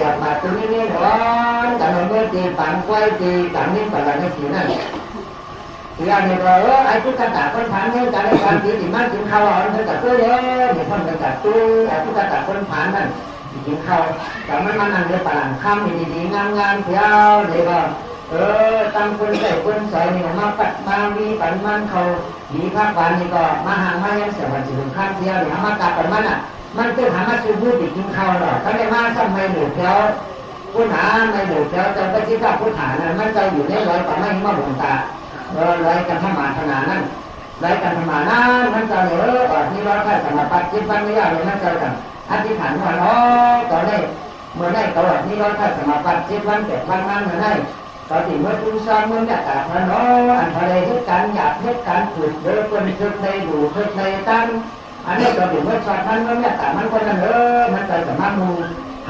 ยากมาตัวนี้ร้อนแต่เราไม่ตีปังไฟตีต่างนี้ปังอะไรสีนั่นที่อันนี้ก็ไอ้ทุกกระต่ายคนผ่านเนี่ยจะได้การตีติมันกินข้าวอ่อนเท่ากับตัวเยอะเนี่ยคนเป็นกับตัวไอ้ทุกกระต่ายคนผ่านนั่นกินข้าวแต่มันนั่งเดือดปลาข้ามดีๆงามเที่ยวเดี๋ยวก็ตั้งคนใส่คนใส่นี่มาปัดมาวีปันมันเขาดีภาควันนี่ก็มาห่างมายังเสียวันสิบข้ามเที่ยวเนี่ยมาตัดปันมันอ่ะมันจะหามาซื้อพูดกินข้าวหรอกเขาได้มาทำไมหลุดแล้วผู้หาไม่หลุดแล้วจะไปที่ข้าวผู้หานั้นมันจะอยู่ในร้อยป่าไม่มาหลงตาร้อยกันธรรมะขนาดนั้นร้อยกันธรรมะนั้นมันจะที่ร้อยแค่สมบัติจิตปัญญาเลยมันจะกันอธิษฐานว่าตอนนี้เมื่อได้ตลอดนี้ร้อยแค่สมบัติจิตวันเกิดวันนั้นเมื่อได้ตอนที่เมื่อคุณสร้างเมื่อเนี่ยแต่พระน้อยอันทะเลเหตุการณ์หยาบเหตุการณ์ขุดเดินคนชุดในดูชุดในตั้งอันนี้ตอนที่เมื่อชาตินั้นเมื่อเนี่ยแต่มันคนนั้นมันจะสามารถมู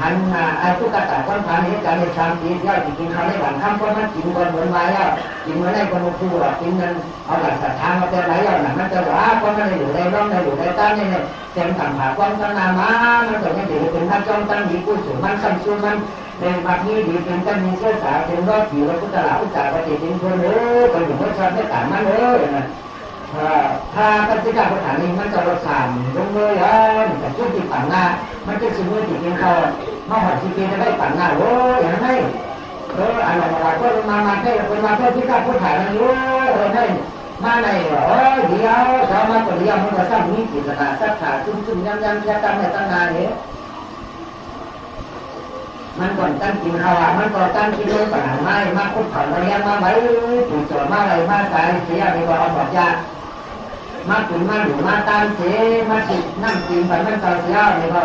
หันไอ้ทุกกระต่ายคนผ่านเหตุการณ์ในชามตีเที่ยวกินเขาได้หวานข้ามคนมันกินคนเหมือนไม้แล้วกินเหมือนในคนคู่หรอกกินเงินเอาหลักศรัทธามาแต่ไหนอย่างนั้นมันจะว่าคนมันอยู่ในร่องในอยู่ในตั้งเนี่ยเต็มต่างหากความตั้งนามามันจะไม่ถือเป็นท่านจ้องตั้งดีกู้สูงมันซ้ำซูมันเป็นบางทีดีเป็นกันมีเสื้อสาวเป็นรอดผิวแล้วพุทธลาอุจจาระปฏิทินคนคนอยู่เมื่อชาติได้ต่างมันถ้าปฏิกาพุทธานี้มันจะรสานลงเลยแต่ช่วงที่ปั่นหน้ามันจะสิ่งที่กินเขามาหัดสิ่งจะได้ปั่นหน้าอย่างไรอันนั้นเราก็มาแค่คนมาแค่ที่กาพุทธานี้ได้มาในเดียวเรามาตัวเดียวมันก็สร้างมีจิตนาสักขาชุ่มๆย้ำๆแค่ตั้งในตั้งนานเนี่ยมันก่อนตั้งกินข้าวมันก่อนตั้งกินด้วยปัญหาไม่มาคุกเข่ามาเลี้ยงมาไว้ถูกโจทย์มาอะไรมาตายเสียไปก็เอาบอกยามาถึงมาหนูมาตามเสียมาสินั่งกินไปมันต่อเสียเลยก็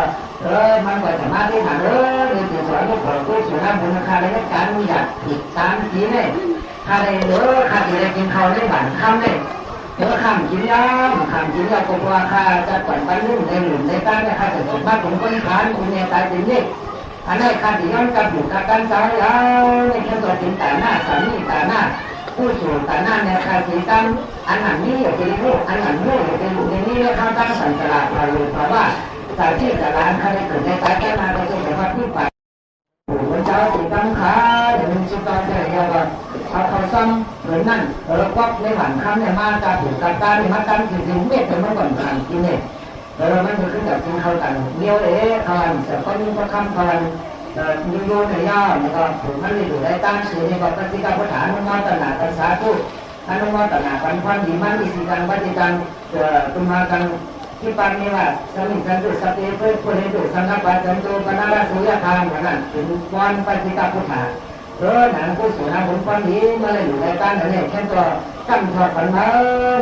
มันก็จะมาที่หาเลยจะสอนลูกของผู้สูงอายุบุญคาในการอยากผิดตามทีเนี่ยคาได้คาที่ได้กินข้าวได้บั่นคำเนี่ยคำกินยาปกว่าคาจะก่อนไปนึ่งในหลุมในตั้งเนี่ยคาจะสมบัติของคนขานคุณเนี่ยตายเป็นนี่อันนี้คาที่ย้อนกับอยู่กับการสาวในแค่ตัวเป็นตาหน้าสามีตาหน้าผู้สูงตาหน้าเนี่ยคาที่ตั้งอันหนังนี้อย่าเป็นลูกอันหนังนู้อย่าเป็นลูกในนี้เนี่ยเขาตั้งสันตลาดมาเลยเพราะว่าแต่ที่ตลาดเขาได้เกิดในตายแค่มาเราจะสามารถที่ไปเจ้าสีตั้งขาอย่างนี้สุดท้ายจะเรียกว่าเอาเขาซ้ำเหมือนนั่นก๊อกในหวานคำเนี่ยมาตาถูกตาเนี่ยมาตั้งจริงๆเม็ดเป็นเมื่อก่อนขันกินเนี่ยมันจะขึ้นจากกินเขาต่างเดียวคันแต่ก็มีก็คำคันมีโยนในย่านะครับผมมันเลยอยู่ในตั้งสื่อในบทปฏิกาพุทธานุมาตนาภาษาทุอนุมาตนาพันพันดีมันอิสิกันปฏิกันตุมากันที่ปันนี้ว่าสมิสันตุสติเพื่อคนให้ดูสังฆปัจจันโตปนาราสุยทานนั่นถึงวันปฏิกาพุทธาหนังผู้สูงอายุคนนี้มาเลยอยู่ในตั้งเนี่ยแค่ตัว ตั้งทอดปัญหา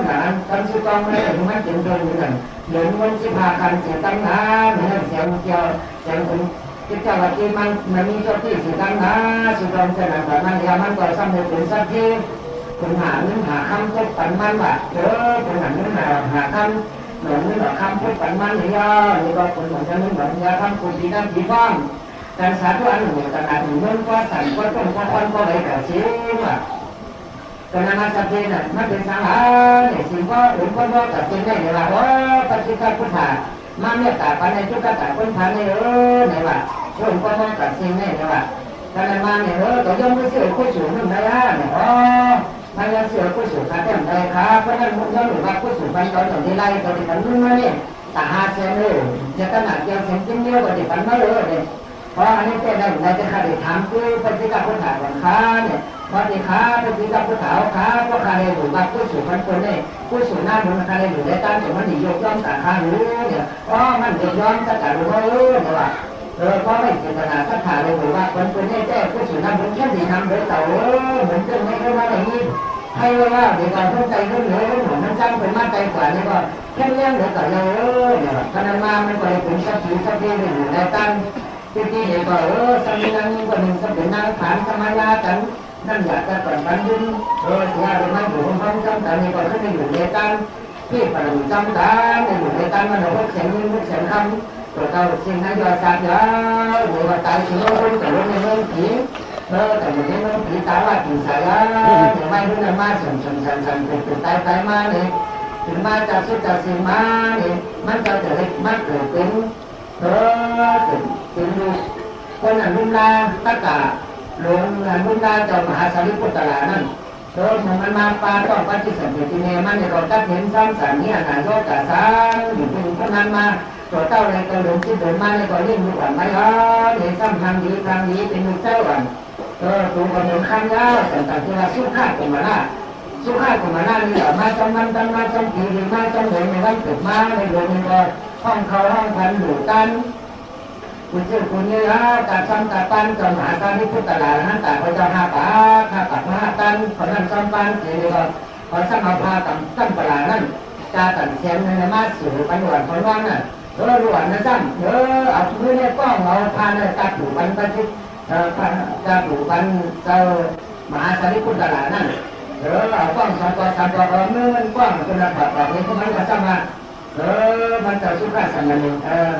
หนาตั้งสุกองไม่ได้ไม่ถึงเดินเหมือนกันเดินวนสิพากันเสียตั้งนานเหมือนเสียงเกี่ยวเสียงคนที่เจ้าว่าที่มันมีเจ้าที่เสียตั้งนานสุกองจะหนักแบบนั้นยามันก็สำเร็จเป็นสักทีคนหาเนื้อหาคำก็ปันมันว่าคนหาเนื้อหาคำหนุนเนื้อคำก็ปันมันนี่นี่ก็คนเหมือนกันเหมือนยาคำคนดีนั่นดีบ้างการสาธุอันหนึ่งขนาดหนึ่งเงินก็สั่นก็ต้นก็ควันก็ไหลแต่เสียว่าการนำสัพเพน่ะมันเป็นสังหารเนี่ยสิ่งว่าหลวงพ่อว่ากับเป็นได้เนี่ยว่าปฏิฆาพุทธามาเมตตาปัญญาจุกตาคนพันเนี่ยเนี่ยว่าหลวงพ่อว่ากับสิ่งนี้เนี่ยว่าการมาเนี่ยก็ย่อมไม่เสื่อผู้สูงนั่นได้เนี่ยมันยังเสื่อผู้สูงขาดแต่ใดครับเพราะนั้นมันย่อมหรือว่าผู้สูงไปตอนอย่างที่ไรตอนที่กันนู่นนั่นนี่ตาหาเสียเลยจะขนาดเดียวเสียงจิ้มเดียวก็ที่กันมาเลยเนี่ยเพราะอันนี้เป็นได้ในจะขาดถามคือปฏิฆาพุทธาวันค้าเนี่ยพอดีขาปฏิกับผู้สาวขาพวกใครหรือว่าผู้สูงพันคนเนี่ยผู้สูงหน้าคนใครหรือได้ตั้งสมมติยกย่อมแต่ขาหรือเนี่ยเพราะมันยกย่อมจะแต่รู้ว่าเนี่ยว่าเพราะไม่เจตนาสักขาเลยหรือว่าคนเนี่ยแก้ผู้สูงหน้าคนแค่ดีนำเดินเต่าเหมือนเจ้าไม่เข้ามาอย่างนี้ให้ว่าเดี๋ยวการเข้าใจเรื่องเหนือเรื่องหัวมันจ้างเป็นมาใจกว่านี่ก็แค่เลี้ยงเดี๋ยวต่อเลยเนี่ยขนาดมามันก็เลยเป็นสักทีสักทีหนึ่งได้ตั้งที่เดี๋ยวก็สามีนั่งคนหนึ่งสมเด็จนางฐานสมาญากันนั่นอยากจะก่อนกันยืนเสียไปมันอยู่ห้องจำแต่ในก่อนขึ้นไปอยู่ในตั้งที่ปฏิจำได้ในอยู่ในตั้งมันเราก็เสียงยืนเสียงคำตัวเราสิ่งนั้นยอดสัตย์ยาวหรือว่าตายสิ่งนั้นแต่ว่าในเรื่องผีแต่ในเรื่องผีตาว่าผีสายถึงไม่รู้นะมาสั่นเป็นตายมาเนี่ยถึงมาจากสุดจากสิ่งมาเนี่ยมันจะเล็กมากเกิดเป็นถึงดูคนนั้นรุ่นลาตะกาหลวงรุ่นลาเจ้ามหาสารีบุตรลานั่นมันมาปาต้องปฏิสัมพันธ์ที่เนี่ยมันเนี่ยเราตัดเห็นซ้ำสามนี้นายโยกาสางอยู่ที่คนนั้นมาตัวเต้าในกระดูกที่เดินมาในก็เลี้ยงลูกหลานไม่เนี่ยซ้ำทางดีเป็นลูกเจ้าหลานตัวกระดูกข้างยาวต่างๆที่ว่าสู้ฆ่ากันมาหน้านี่แหละมาจำมันมาจำผีหรือมาจำเหลวในวันเกิดมาในหลวงนี่ก็ห้องเขาห้องพันอยู่กันคุณเจ้าคุณเนี่ยการซ้ำการปั้นจนหาการที่พุทธลานั้นแต่พระเจ้า5 ปากมาตันขอนั้นซ้ำปั้นเสียเลยขอซ้ำเอาพากับซ้ำปลานั่นจาตัดเสียงในมาสู่ปัญญาคนว่าน่ะรวนนะซ้ำเอามือเนี่ยก้องเอาพาเนี่ยตาถูปันตาจิตาถูปันเจ้ามหาสารีพุทธลานั่นเอาก้อง3 ตัวมือมันก้องจนระดับนี้ก็มันก็ซ้ำมามันจะสุขาสังเกต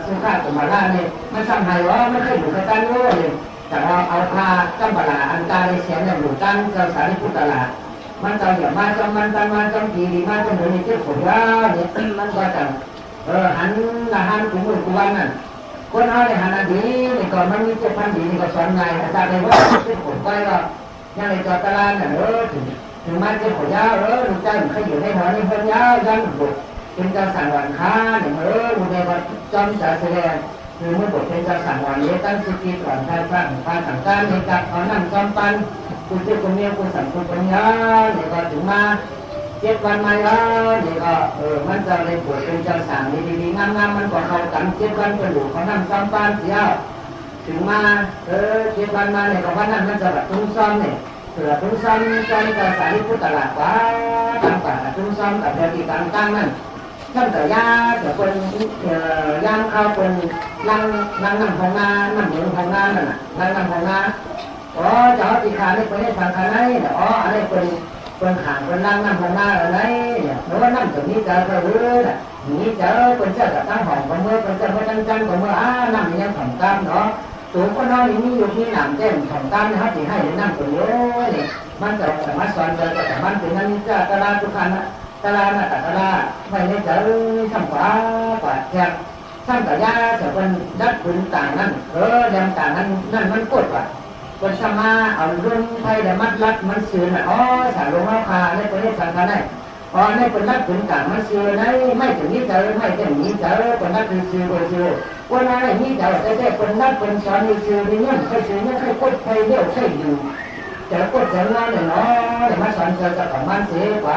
สุขาตุมาล่าเนี่ยมันซ้ำให้ว่าไม่เคยอยู่กับกันเลยแต่ว่าเอาพาจำปลาอันตาในเสียงเนี่ยอยู่กันเจ้าสารีพุทธลามันจะอย่ามาจำมันตั้งมาจำปีดีมาจำเหนือในเจ้าผลยาเนี่ยมันก็จะหันละหันกุมือกุวันนั่นคนเอาเนี่ยหันดีนี่ก่อนมันมี7,000ดีนี่ก็สอนไงอาจารย์เลยว่าเจ้าผลไปก็ยังในจอตลาดน่ะถึงมาเจ้าผลยาลูกจ้างเขาอยู่ในหัวนี่ผลยายังบุกเป็นเจ้าสั่งวันค้าเนี่ยอุเดวัดจอมจ่าแสดงคือเมื่อบอกเป็นเจ้าสั่งวันนี้ตั้งสติก่อนท่านพระพาสั่งการในการขอนั่งจอมปันคุณเจ้าคนนี้คุณสั่งคุณปัญญาเนี่ยก็ถึงมา7 วันมาแล้วเนี่ยก็มันจะเลยปวดเป็นเจ้าสั่งดีๆงามๆมันก็เข้ากัน7 วันก็อยู่เขานั่งจอมปันเสียถึงมา7 วันมาเนี่ยก็วันนั้นมันจะแบบตุ้งซ้อมเนี่ยเสือตุ้งซ้อมจอมจ่าสารีพุทธลาว่าตั้งป่าตุ้งซ้อมกับเรื่องที่ต่างๆนั่นท่านแต่ยาแต่คนย่างเข้าคนนั่งของนานั่งเหมือนของนานั่นน่ะนั่งของนาจะเอาตีขาได้คนได้ทางขาไหนอะไรคนขางคนนั่งของนาอะไรหรือว่านั่งตรงนี้จะกระหือนี่เจอคนเจ้ากับตั้งห้องของเมื่อคนเจ้าคนจังของเมื่อนั่งยังของตามเนาะตัวคนน้อยนี่อยู่ที่หนามเต้นของตามนะครับที่ให้นั่งตัวเยอะเนี่ยมันจะสามารถสอนเจอแต่มันถึงนั้นจะตลาดทุกขันนะตลาดตลาดไม่ได้เจอทำกว่าแจกทำแต่ยาแต่คนดัดขุนต่างนั้นแดงต่างนั้นนั่นมันกดว่ะคนสมาเอาเรื่องไทยแต่มัดรัดมันเสือน่ะสารลงราคาในประเทศสังกัดได้ในคนรัดขุนต่างมันเสือในไม่ถึงนี้เจอไม่ถึงนี้เจอคนรัดคือเสือคนเสือวันนั้นนี่เจอแต่คนรัดคนสอนเสือนี่ใครเสือนี่ใครกดใครเลี้ยวใครอยู่แต่กดแต่ละเนี่ยเนาะแต่มาสอนเจอกับมันเสียกว่า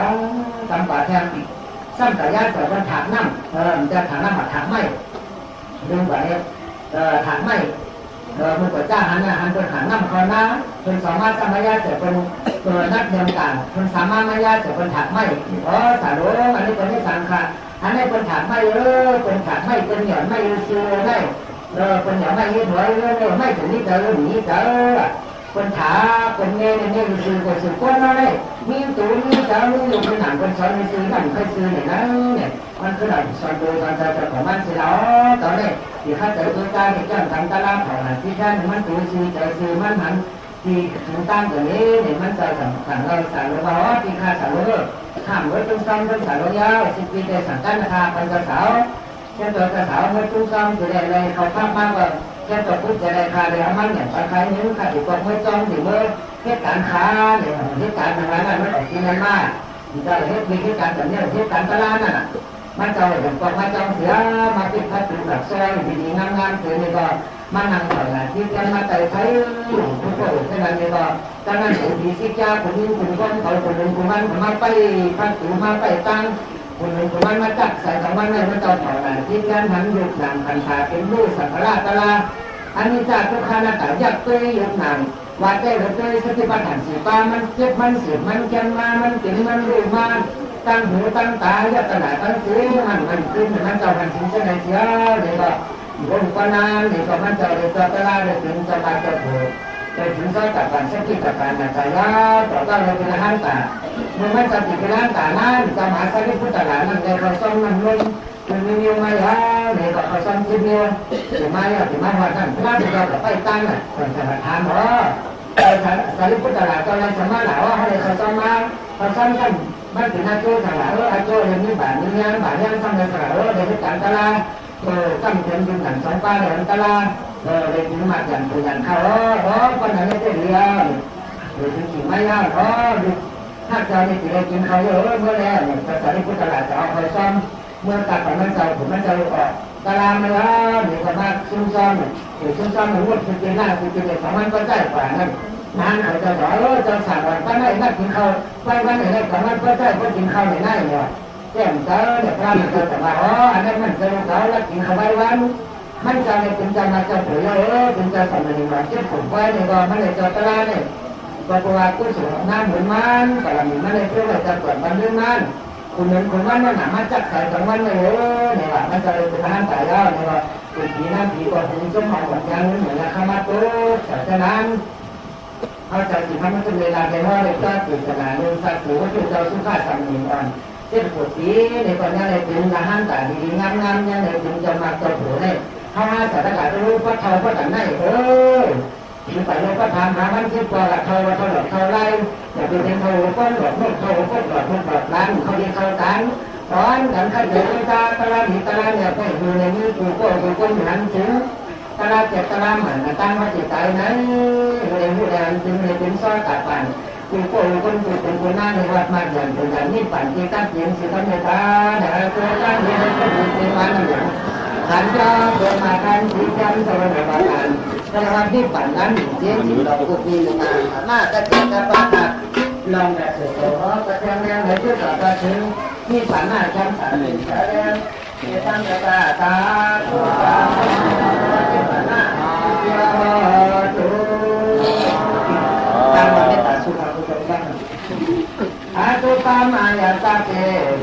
ทำป่าแทนซ้ำแต่ญาติแต่คนถากน้ำจะถากน้ำมาถากไม้ดึงไปถากไม้ มันก็จ้าหันหันเป็นหันน้ำคอน้ำเป็นสามารถทำให้ยาจะเป็นตัวนักเรียนการเป็นสามารถไม่ยาจะเป็นถักไม่สารุอันนี้เป็นที่สังขารอันนี้เป็นถักไม่เป็นถักไม่เป็นหย่อนไม่ซื้อได้เป็นหย่อนไม่ยืดหัวไม่ถึงนี่เจอหนีเจอคนขาคนเงี้ยเนี่ยซื้อคนซื้อคนนั่นเลยมีตัวมีเจ้ามีอยู่เป็นหนังคนสอนมีซื้อนั่นใครซื้อเนี่ยนั่นเนี่ยมันคือหนังสอนโดยตอนจะของมันสิแล้วตอนนี้ที่ข้าจะตัวการที่จ้างทำตลาดของที่ท่านมันตัวซื้อจะซื้อมันหันที่ถึงตั้งตัวนี้เนี่ยมันจะสั่งเราสั่งเราที่ข้าสั่งเราข้ามรถตุ้งซ้ำตุ้งสั่งเรายาวสิบปีได้สั่งกันนะคะเป็นกระเสาเช่นตัวกระเสาเมื่อตุ้งซ้ำจะได้อะไรเขาภาพมากกว่าแค่ตัวพุทธจะได้คาเดียวมันเนี่ยตอนใครนิ้วขาดอีกคนไม่จ้องถึงเมื่อเหตุการณ์ค้าเนี่ยเหตุการณ์อะไรนั่นมันออกกินกันมากจะเหตุการณ์แบบนี้เหตุการณ์ตลาดน่ะมันจะเห็นกองมาจ้องเสียมาติดพัดติดแบบซอยดีๆงามๆเกิดนี่ก็มานั่งต่อยนะที่กันมาแต่ใช้ทุกคนแค่นั้นนี่ก็ดังนั้นผู้ที่สิจ้าคนนี้คนคนเขาคนนึงคนมันมาไปพัดติดมาไปตั้งคนนึงคนมันมาจับใส่ของมันเลยมันจะต่อยนะที่กันหันยุคหลังคันขาเป็นลูกสังฆราชตลาดอันนี้จากทุกขณะแต่ยักษ์ตัวยุคหนังว่าได้หรือได้สติปัฏฐานสีฟ้ามันเจ็บมันเสียมันแกนมามันกินมันรู้มาตั้งหูตั้งตายักษ์ตลาดตั้งสีมันขึ้นมันจะมันถึงจะไหนเสียเลยก็บนกนานเลยก็มันจะเลยจะตลาดเลยถึงจะมาจะถูกแต่ถึงจะจับการสติปัฏฐานใจยาต่อต้านเลยเป็นห้างตาเมื่อมันจะติดเป็นห้างตานั้นจะมาสักที่พุทธลานั่นเลยเราต้องมันล้นคือมีเมียมาแล้วเนี่ยก็เขาซ้ำคิดเมียถึงมาเนี่ยถึงมาวันนั้นพระเราก็ไปตั้งน่ะคนสมัครทานอ๋อสารีพุทธลาตอนนั้นสมัครหนาวเขาเลยเขาซ้ำมาเขาซ้ำกันมันถึงอาโจสลาอาโจเรื่องนี้บาทนี้งานบาทนี้ซ้ำเลยสลาเดี๋ยวการตลาดตั้งเต็มยืนหนังสองป้าเดี๋ยวตลาดเลยถึงมาอย่างตัวอย่างเขาคนนั้นไม่ได้เรียนหรือถึงขี่ไม่ยากถ้าเจ้านี่ติดกินเขาเยอะเมื่อแล้วเนี่ยสารีพุทธลาจะเอาไปซ้ำเมื่อตัดของมันใจผมมันจะออกตารางมาแล้วเดี๋ยวจะมาซุ่มซ่อมเดี๋ยวซุ่มซ่อมมันวุ่นคือกินหน้าคือกินเด็กของมันก็ใจกว่านั้นนานเขาจะบอกจะสั่งวันก็ได้นักกินข้าวไปวันไหนของมันก็ใจก็กินข้าวในหน้าเนี่ยแจ่มเจอเนี่ยพระมันจะมาอันนั้นมันจะรู้เขาแล้วกินข้าวไปวันมันจะเลยถึงจะมาจะเผยถึงจะสำนึกว่าเจ็บผมไว้เนี่ยก็มันเลยจะตารางเนี่ยก็ตัวกู้สูงน้ำเหมือนมันแต่ละมีมันเลยเพื่อจะเกิดมันเรื่องมันคุณเหมือนคนว่ามันหนามาจับใส่ของมันเลยเนี่ยว่ามันจะเลยเป็นห้างตายแล้วเนี่ยว่าเป็นผีน้ำผีก็ถึงจะมองแบบยังเหมือนข้ามาตัวฉะนั้นเขาจะสิทำมันจะเวลาในว่าเลยก็ตื่นขนาดนึงสักหรือว่าจุดเราสุขาสังเกตอ่อนเช่นปวดผีในคนนี้เลยถึงละห้างตายดีงามๆยังเลยถึงจะมาตัวผัวเนี่ยถ้าสถานการณ์รู้ว่าเขาก็แต่ไหนคือแต่เราก็ทำหามันคิดว่าเขาหลอกเขาไล่อย่าไปเป็นเขาก็หลอกเขาก็หลอกร้านเขาเรียกเขากันตอนนั้นเขาเดินตลาดเนี่ยก็อยู่ในนี้กูก็หันถึงตลาดเจ็บตลาดเหมือนตั้งว่าจิตใจนั้นเลยผู้ใดถึงเลยเป็นซ้อนตัดปั่นกูก็เป็นคนหน้าในวัดมาอย่างเป็นอย่างนี้ปั่นที่ตั้งเสียงสิตั้งเมตตาแต่ตัวตั้งเสียงก็เป็นวันอย่างขันยาเดินมากันที่จำสวรรค์บาลในวันที่ปั่นนั้นเสียงที่เราพูดมีมาหน้าจะเกิดจะปาดลองแบบเสือก็จะแนวไหนที่ต่อไปถึงที่ปั่นหน้าชั้นสามหนึ่งแต่แล้วที่ตั้งจะตาตัวตาที่ปั่นหน้าเยอะจุตั้งมาไม่ตัดสุภาพบุรุษบ้างอาตุปามายาตาเก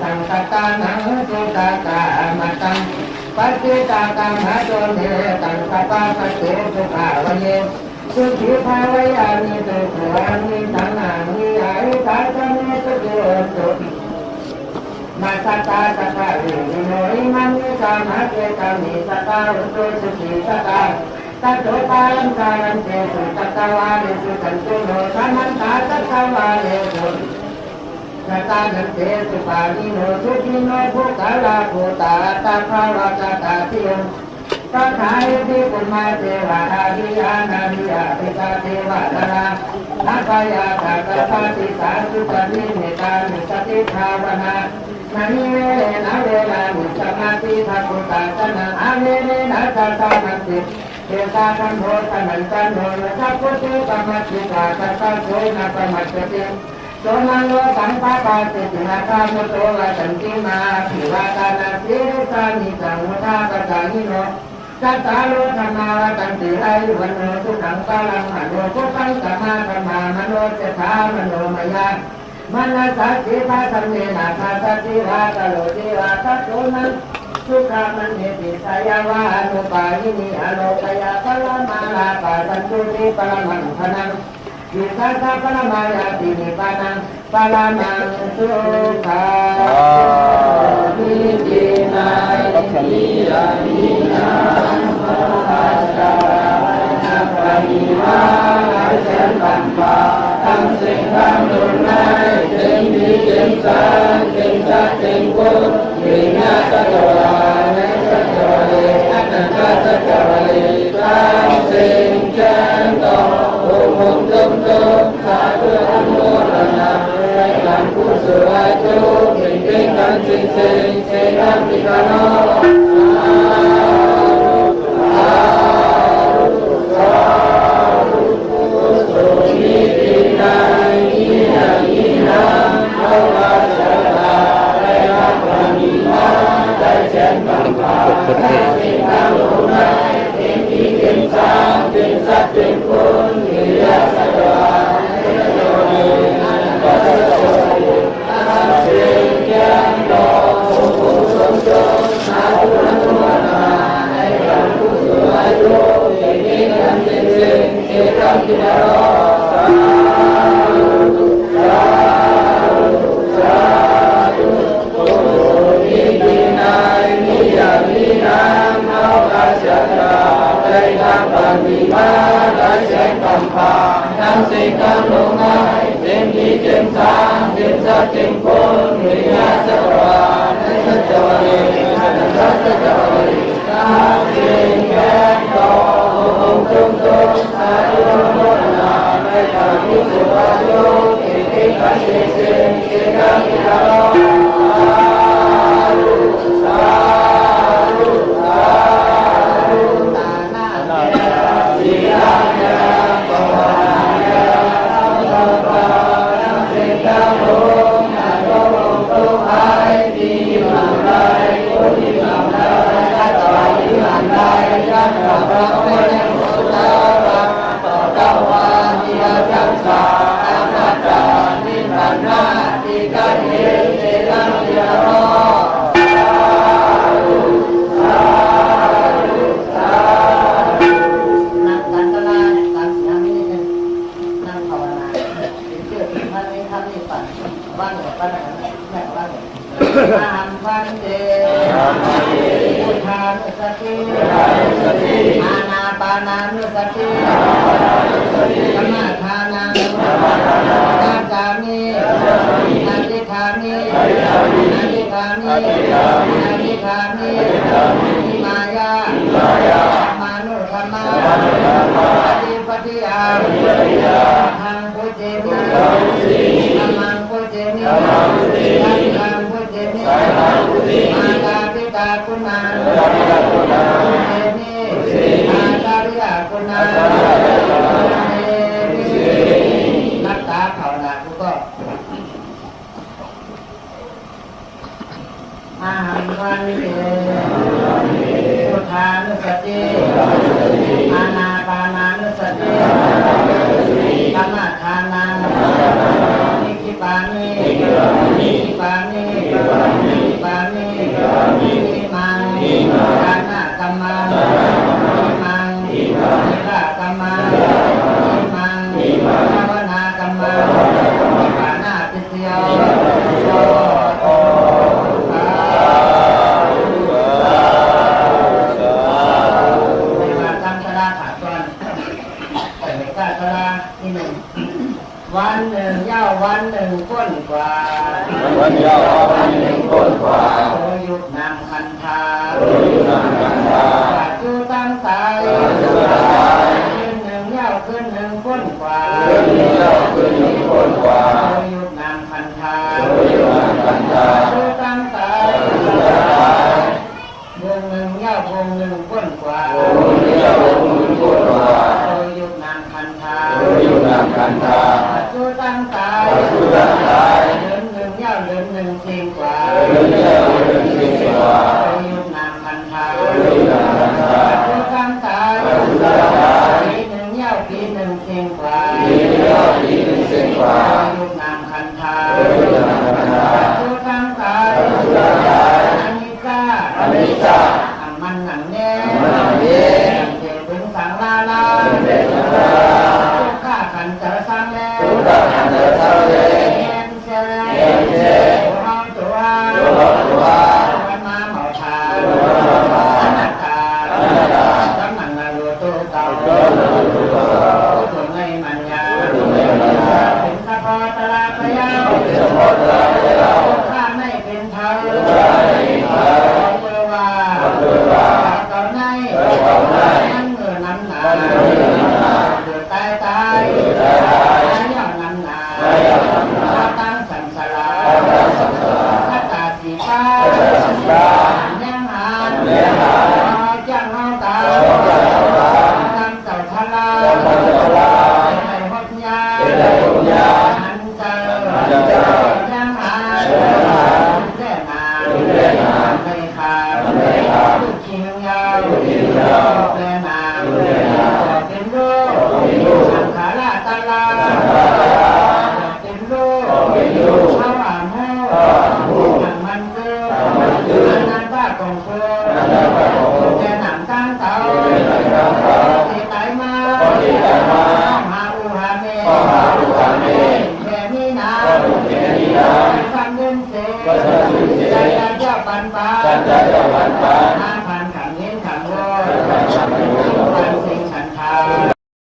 สังตตานังสุตตามาตังปัจจิตาตังหาโจเนตังสปาปเสสุขาวเยสุขีภาวายานิตุขวานิตังนานิอายุตาจันเนตุโยตุมาสัตตาสัตตาวิโนอิมันนิสามาเกตามิสัตตาอุตุสุขีสัตตาตัจโตปาลังกาลังเตสุตัตตาวานิสุขันตุโนสัมมันตาตัตตาวานิสุสัตตานันเตสุปานิโนสุขิโนภูตาลาภูตาตาภาวะตาตาทิยมตถาทิปุมาเทวะอาภิญาณาภิยาภิตาเทวะนารานาภายาตากปาติสาสุปนิเมตานิสติภาวนานานิเวนะเวลานิสมาธิภาคุตาสนะอาเวเนนะตาตานันติเทสาคันโหตนันตันโหนะสัพพุตุปมัจจิตาตตาโสนะปมัจจติโสนังโลสังปะปาติตินาคามุโตวะสันติมาภิวาตานาสิริสานิจังมุทาปะจานิโน สัตตาโลธรรมาวตันติอายุวันโนสุขังกาลังมโนพุทธังสัมมาธรรมามโนเจตามโนมยังมนัสสะจิตาสัมเนนะภาสติวาตโลติวาตัตโตนังสุขามันเนติสยาวานุปายินีอโลกยาปลมาลาปาสันตุติปลมังพนังวิสัสสะปลมายาตินิปานังปลมังสุขาวิจินายิยานินาโมหัสสะนะปะนิมาลัยเสตัมปะทั้งสิ่งทั้งดุลในเต็มดีเต็มสารเต็มสัตเต็มกุศวินาศสัจวาในสัจวะเลอันตสัจวะเลทั้งสิ่งแจ้งต่อองค์จงจงสาธุอนุโมทนาให้การกุศลไว้ทุกสิ่งเป็นกันสิ่งเสนาธิการโนทั้งสิ่งทั้งลมหายเต็มที่เต็มสารเต็มสัตเต็มคนวิญญาณสัจวาในสัจวะเลสัจสัจวะเลทั้งสิ่งแก่ต่อองค์จงสาธุอนุโมทนาในการกุศลประโยชน์ที่กันสิ่งที่กันที่เราพุทธานุสติอานาปานานุสติสมาทานังนาจามินาทิคามินาทิคามินาทิคามิอิมายามานุธรรมาปฏิปฏิยาทังพุทเจมิธรรมังพุทเจมิทังพุทเจมิมาตาปิตาคุณาพุทเจมิอาจาริยคุณานักตาภาวนาทุกข้ออาหังวันเตพุทธานุสติอานาปานานุสติสมาทานังนิคิปานินิปานินิปานินิมังกานะกัมมังนิมังนิกะกัมมังนิมังภาวนากัมมังนิปานาปิสโยวันหนึ่งยาววันหนึ่งก้นกว่าวันยาววันหนึ่งก้นกว่าโอยุบนางคันธาโอยุบนางคันธาปัจจุตั้งสายขึ้นหนึ่งยาวขึ้นหนึ่งก้นกว่าขึ้นหนึ่งยาวขึ้นหนึ่งก้นกว่าโอยุบนางคันธาโอยุบนางคันธาปัจจุตั้งสายวงหนึ่งยาววงหนึ่งก้นกว่าวงหนึ่งยาววงหนึ่งก้นกว่าโอยุบนางคันธาโอยุบนางคันธาตั้งตายเดินหนึ่งยาวเดินหนึ่งสิ่งกว่าเดินยาวเดินสิ่งกว่ายุบนางคันธายุบนางคันธา กนามคันธาทุกทั้งกายอนิจจามันหนังแน่เกิดถึงสังลาลาทุกข้าขันจะสร้างแล้วเห็นเสียแล้วห้องตัววันมาหมอชาอนัตตาสำนักนารูตุเก่าผู้ในมัญญาเป็นสะพอตลาดพยาวข้าไม่เป็นเท่าเมื่อว่าตอนไหนนั่งเมื่อน้ำหนาเดือดตายย่อมน้ำหนาตั้งสันสลาข้าตาสีฟ้ายังหานจังเฮาตาทำเจ้าทลาให้หดยาหันเจอยังหานแค่นาไม่ขาดลูกชิงยาวแปลนาเป็นโลกสังขาราตาลาเป็นโลกชาวอาโมอย่างมันเกิดอนันตากองโกแกหนังตั้งเตาที่ไหลมาหาอุหาเมแค่นี้นะฟังเงินเสกใจเจ้าปันปา